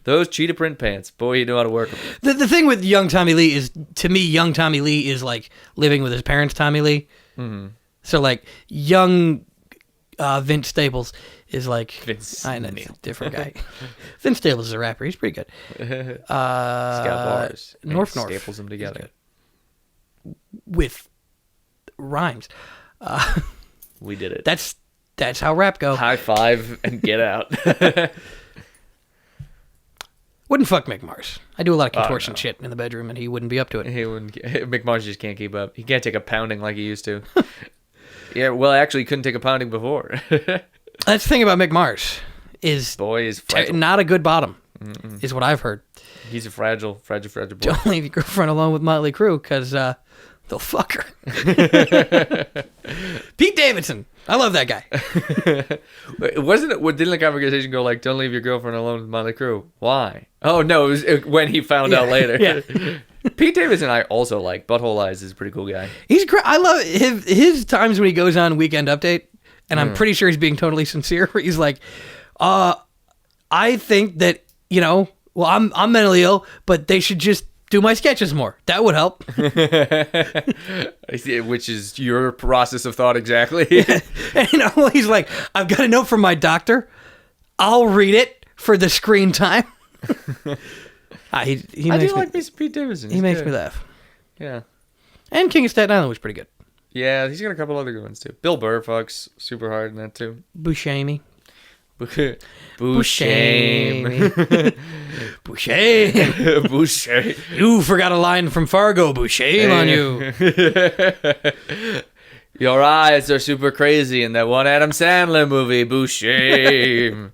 those cheetah print pants, boy, you know how to work them. The thing with young Tommy Lee is, to me, young Tommy Lee is like living with his parents' Tommy Lee. Mm-hmm. So like young Vince Staples is like I know, it's a different guy. Vince Staples is a rapper. He's pretty good. He's got bars. North staples them together with rhymes. We did it. That's how rap go. High five and get out. Wouldn't fuck Mick Mars. I do a lot of contortion shit in the bedroom, and he wouldn't be up to it. He wouldn't. Mick Mars just can't keep up. He can't take a pounding like he used to. Yeah, well, actually, he couldn't take a pounding before. That's the thing about Mick Mars is not a good bottom. Mm-mm. Is what I've heard. He's a fragile boy. Don't leave your girlfriend alone with Motley Crue because they'll fuck her. Pete Davidson. I love that guy. Wasn't it? Didn't the conversation go like, "Don't leave your girlfriend alone with Motley Crue"? Why? Oh no, it was when he found out later. Yeah. Pete Davidson, I also like. Butthole Eyes is a pretty cool guy. He's great. I love his times when he goes on Weekend Update, and I'm pretty sure he's being totally sincere. Where he's like, I think that I'm mentally ill, but they should just do my sketches more. That would help. I see, which is your process of thought exactly. And, he's like, I've got a note from my doctor. I'll read it for the screen time. I do like me some Pete Davidson. He makes me laugh. Yeah. And King of Staten Island was pretty good. Yeah, he's got a couple other good ones too. Bill Burr fucks super hard in that too. Buscemi. Buscemi. Buscemi. You forgot a line from Fargo. Buscemi on you. Your eyes are super crazy in that one Adam Sandler movie. Buscemi.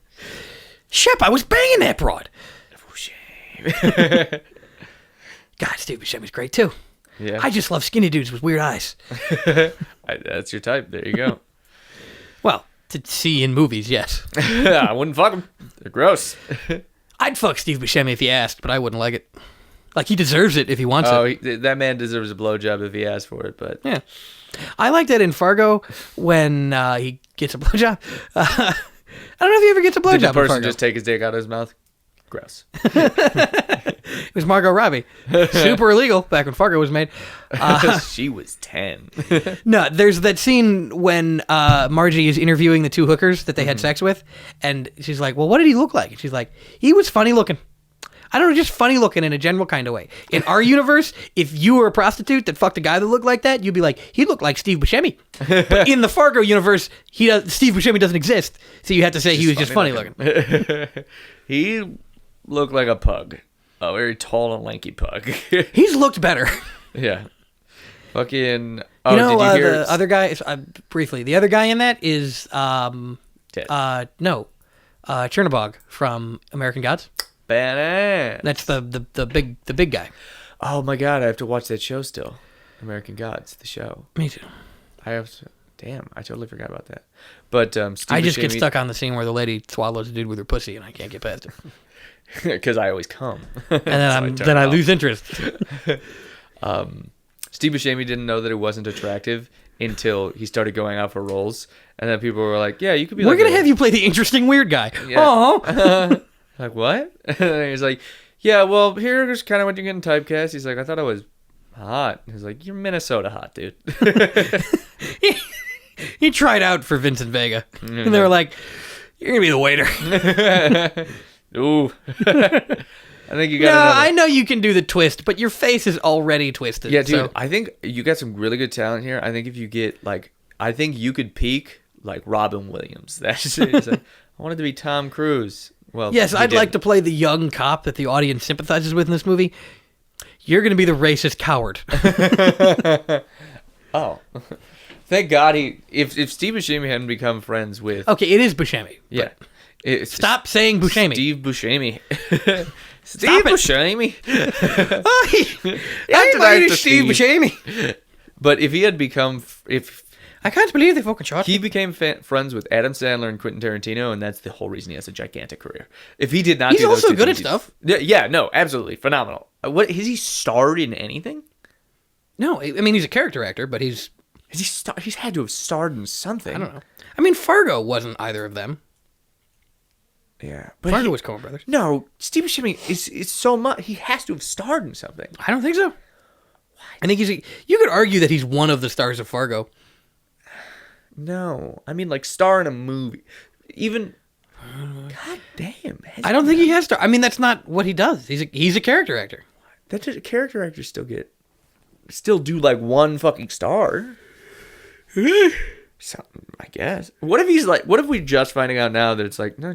Shep, I was banging that broad. God, Steve Buscemi's great too. Yeah. I just love skinny dudes with weird eyes. That's your type. There you go. Well, to see in movies, yes. I wouldn't fuck them. They're gross. I'd fuck Steve Buscemi if he asked, but I wouldn't like it. Like, he deserves it if he wants it. That man deserves a blowjob if he asked for it, but... Yeah. I like that in Fargo when he gets a blowjob. I don't know if he ever gets a blowjob. Did the in person Fargo. just take his dick out of his mouth? Gross. It was Margot Robbie. Super illegal back when Fargo was made. She was 10. No, there's that scene when Margie is interviewing the two hookers that they had sex with, and she's like, well, what did he look like? And she's like, he was funny looking. I don't know, just funny looking in a general kind of way. In our universe, if you were a prostitute that fucked a guy that looked like that, you'd be like, he looked like Steve Buscemi. But in the Fargo universe, Steve Buscemi doesn't exist, so you have to say he was just funny looking. He looked like a pug. A very tall and lanky pug. He's looked better. Yeah. Fucking... Oh, you know, did you hear... the other guy, briefly, the other guy in that is, Dead. Chernobog from American Gods. Badass. That's the big guy. Oh my god, I have to watch that show still. American Gods, the show. Me too. I have to... Damn, I totally forgot about that. But Steve I just Buscemi... get stuck on the scene where the lady swallows a dude with her pussy, and I can't get past it. Because I always come. And then I lose interest. Steve Buscemi didn't know that it wasn't attractive until he started going out for roles, and then people were like, "Yeah, you could be." We're gonna have you play the interesting weird guy. Yeah. Oh, like what? And he's like, "Yeah, well, here's kind of what you're getting typecast." He's like, "I thought I was hot." He's like, "You're Minnesota hot, dude." he tried out for Vincent Vega, and they were like, "You're gonna be the waiter." Ooh. I think you got. No, another. I know you can do the twist, but your face is already twisted. Yeah, dude. So. I think you got some really good talent here. I think if you get I think you could peak like Robin Williams. That's it. Like, I wanted to be Tom Cruise. Well, yes, I'd like to play the young cop that the audience sympathizes with in this movie. You're going to be the racist coward. Oh, thank God if Steve Buscemi hadn't become friends with. Okay, it is Buscemi. Yeah. Stop saying Buscemi. Steve Buscemi. Steve Buscemi. Hey, Steve Buscemi. But if he had become, I can't believe they fucking shot. He became friends with Adam Sandler and Quentin Tarantino, and that's the whole reason he has a gigantic career. If he did not, he's do those also two good at things, stuff. Yeah, no, absolutely phenomenal. What has he starred in anything? No, I mean he's a character actor, but he's he's had to have starred in something. I don't know. I mean Fargo wasn't either of them. Yeah, but Fargo was Coen Brothers. No, Steve Buscemi is so much. He has to have starred in something. I don't think so. What? I think you could argue that he's one of the stars of Fargo. No, I mean like star in a movie. Even God damn. I don't think he has to. I mean that's not what he does. He's a character actor. That's a character actors still do like one fucking star. Something, I guess. What if we just finding out now that it's like no,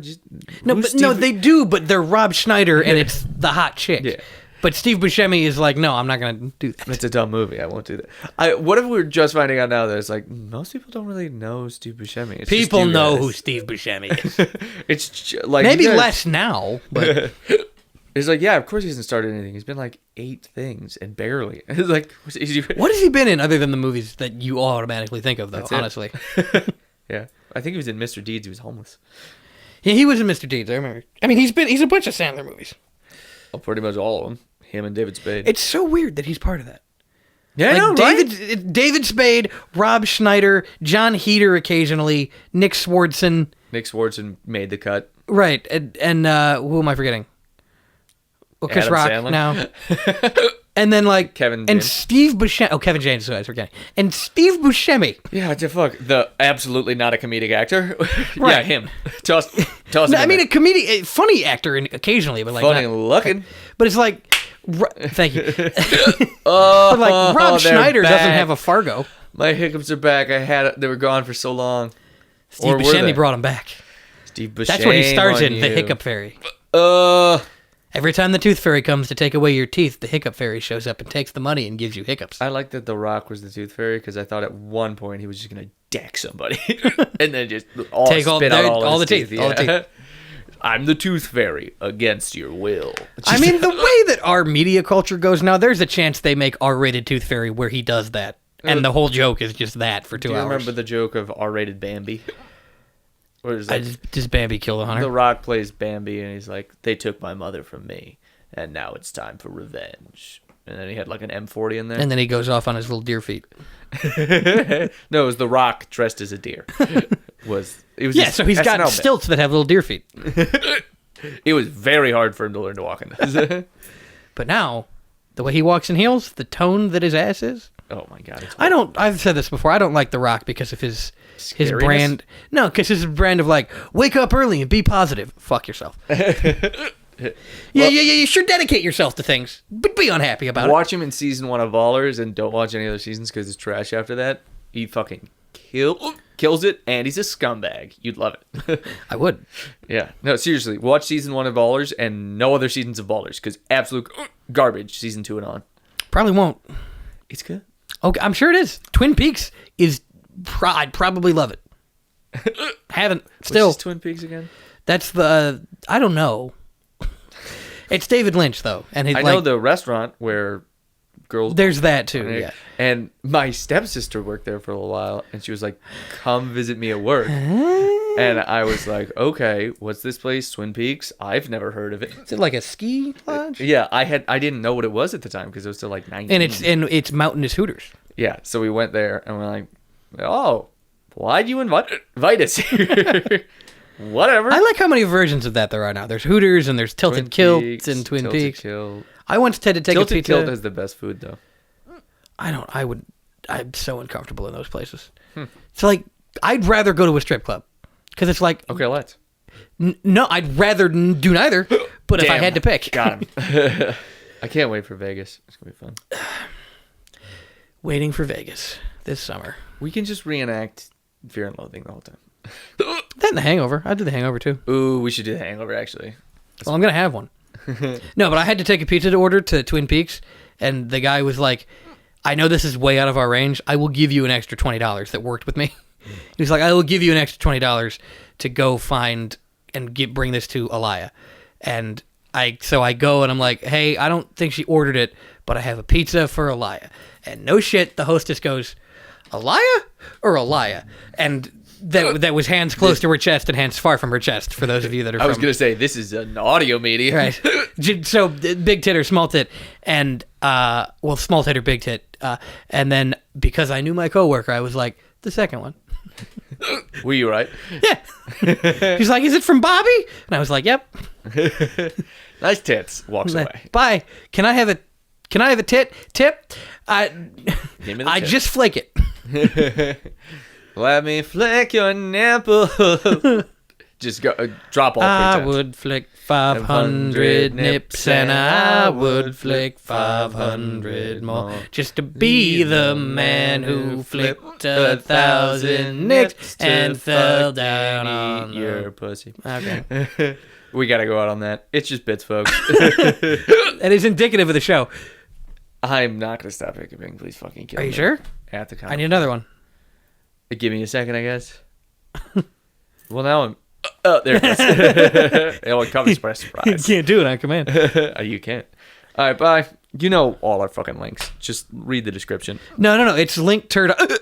they do, but they're Rob Schneider and it's the hot chick. Yeah. But Steve Buscemi is like, no, I'm not gonna do that. It's a dumb movie. I won't do that. What if we were just finding out now that it's like most people don't really know Steve Buscemi. People know who Steve Buscemi is. It's like maybe less now, but it's like yeah, of course he hasn't started anything. He's been like 8 things and barely. It's like what has he been in other than the movies that you automatically think of though? Honestly, yeah, I think he was in Mr. Deeds. He was homeless. Yeah, he was in Mr. Deeds. I remember. I mean, he's a bunch of Sandler movies. Well, pretty much all of them. Him and David Spade. It's so weird that he's part of that. Yeah, like I know, right? David Spade, Rob Schneider, John Heder occasionally, Nick Swardson. Nick Swardson made the cut. Right, and who am I forgetting? Well, Chris Adam Rock Sandler. now. And then like Kevin and James. Steve Buscemi. Oh, Kevin James. So I was forgetting. And Steve Buscemi. Yeah, what the fuck? The absolutely not a comedic actor. Right. Yeah, him. Toss No, him I mean there. a funny actor occasionally, but like Funny not, looking. But it's like, thank you. But like Rob Schneider doesn't have a Fargo. My hiccups are back. They were gone for so long. Steve Buscemi brought him back. Steve Buscemi. That's what he stars in, the Hiccup Fairy. Every time the Tooth Fairy comes to take away your teeth, the Hiccup Fairy shows up and takes the money and gives you hiccups. I like that The Rock was the Tooth Fairy because I thought at one point he was just gonna deck somebody and then just take spit out all the his teeth. All the teeth. I'm the Tooth Fairy against your will. I mean, the way that our media culture goes now, there's a chance they make R-rated Tooth Fairy where he does that, and the whole joke is just that for 2 hours. Do you remember the joke of R-rated Bambi? Or is that, does Bambi kill the hunter? The Rock plays Bambi, and he's like, "They took my mother from me, and now it's time for revenge." And then he had like an M40 in there. And then he goes off on his little deer feet. No, it was The Rock dressed as a deer. was so he's got stilts that have little deer feet. It was very hard for him to learn to walk in this. But now, the way he walks in heels, the tone that his ass is. Oh my God! I've said this before. I don't like The Rock because of his brand. No, because his brand of like wake up early and be positive. Fuck yourself. You sure dedicate yourself to things, but be unhappy about it. Watch him in season 1 of Ballers and don't watch any other seasons because it's trash after that. He fucking kills it, and he's a scumbag. You'd love it. I would. Yeah. No, seriously. Watch season 1 of Ballers and no other seasons of Ballers because absolute garbage season 2 and on. Probably won't. It's good. Okay, I'm sure it is. Twin Peaks is... I'd probably love it. Haven't. Still. What's Twin Peaks again? That's the... I don't know. It's David Lynch, though. And I know the restaurant where girls... There's that, too, yeah. And my stepsister worked there for a little while, and she was like, come visit me at work. And I was like, okay, what's this place? Twin Peaks? I've never heard of it. Is it like a ski lodge? Yeah, I didn't know what it was at the time because it was still like 19. And it's mountainous Hooters. Yeah, so we went there, and we're like, oh, why'd you invite us here? Whatever. I like how many versions of that there are now. There's Hooters and there's Tilted Kilts and Twin Peaks. I once had to take a pizza. Tilted Kilt has the best food, though. I'm so uncomfortable in those places. It's like, I'd rather go to a strip club. Because it's like... Okay, let's. No, I'd rather do neither. But if I had to pick... Got him. I can't wait for Vegas. It's going to be fun. Waiting for Vegas this summer. We can just reenact Fear and Loathing the whole time. That and The Hangover. I'd do The Hangover too. Ooh, we should do The Hangover actually. Well, I'm gonna have one. No, but I had to take a pizza to order to Twin Peaks, and the guy was like, "I know this is way out of our range. I will give you an extra $20." That worked with me. He was like, "I will give you an extra $20 to go find and bring this to Alaya." And I go and I'm like, "Hey, I don't think she ordered it, but I have a pizza for Alaya." And no shit, the hostess goes, "Alaya or Alaya?" And that was hands close to her chest and hands far from her chest, for those of you that are I was going to say, this is an audio medium. Right. So, big tit or small tit, and, small tit or big tit. And then, because I knew my coworker, I was like, the second one. Were you right? Yeah. She's like, is it from Bobby? And I was like, yep. Nice tits. Walks away. Bye. Can I have a tip? Give me the I tip. just flake it. Let me flick your nipple. Just go drop all pretense. I would flick 500 nips and I would flick 500 more just to be the man who flipped 1,000 nips and fell down on your pussy. Okay. We gotta go out on that. It's just bits, folks. That is indicative of the show. I'm not gonna stop hiccuping. Please fucking kill me. Are you sure? At the comment. I need another one. Give me a second, I guess. Well, now I'm... Oh, there it is. It only comes by surprise. You can't do it on command. You can't. All right, bye. You know all our fucking links. Just read the description. No. It's linked to...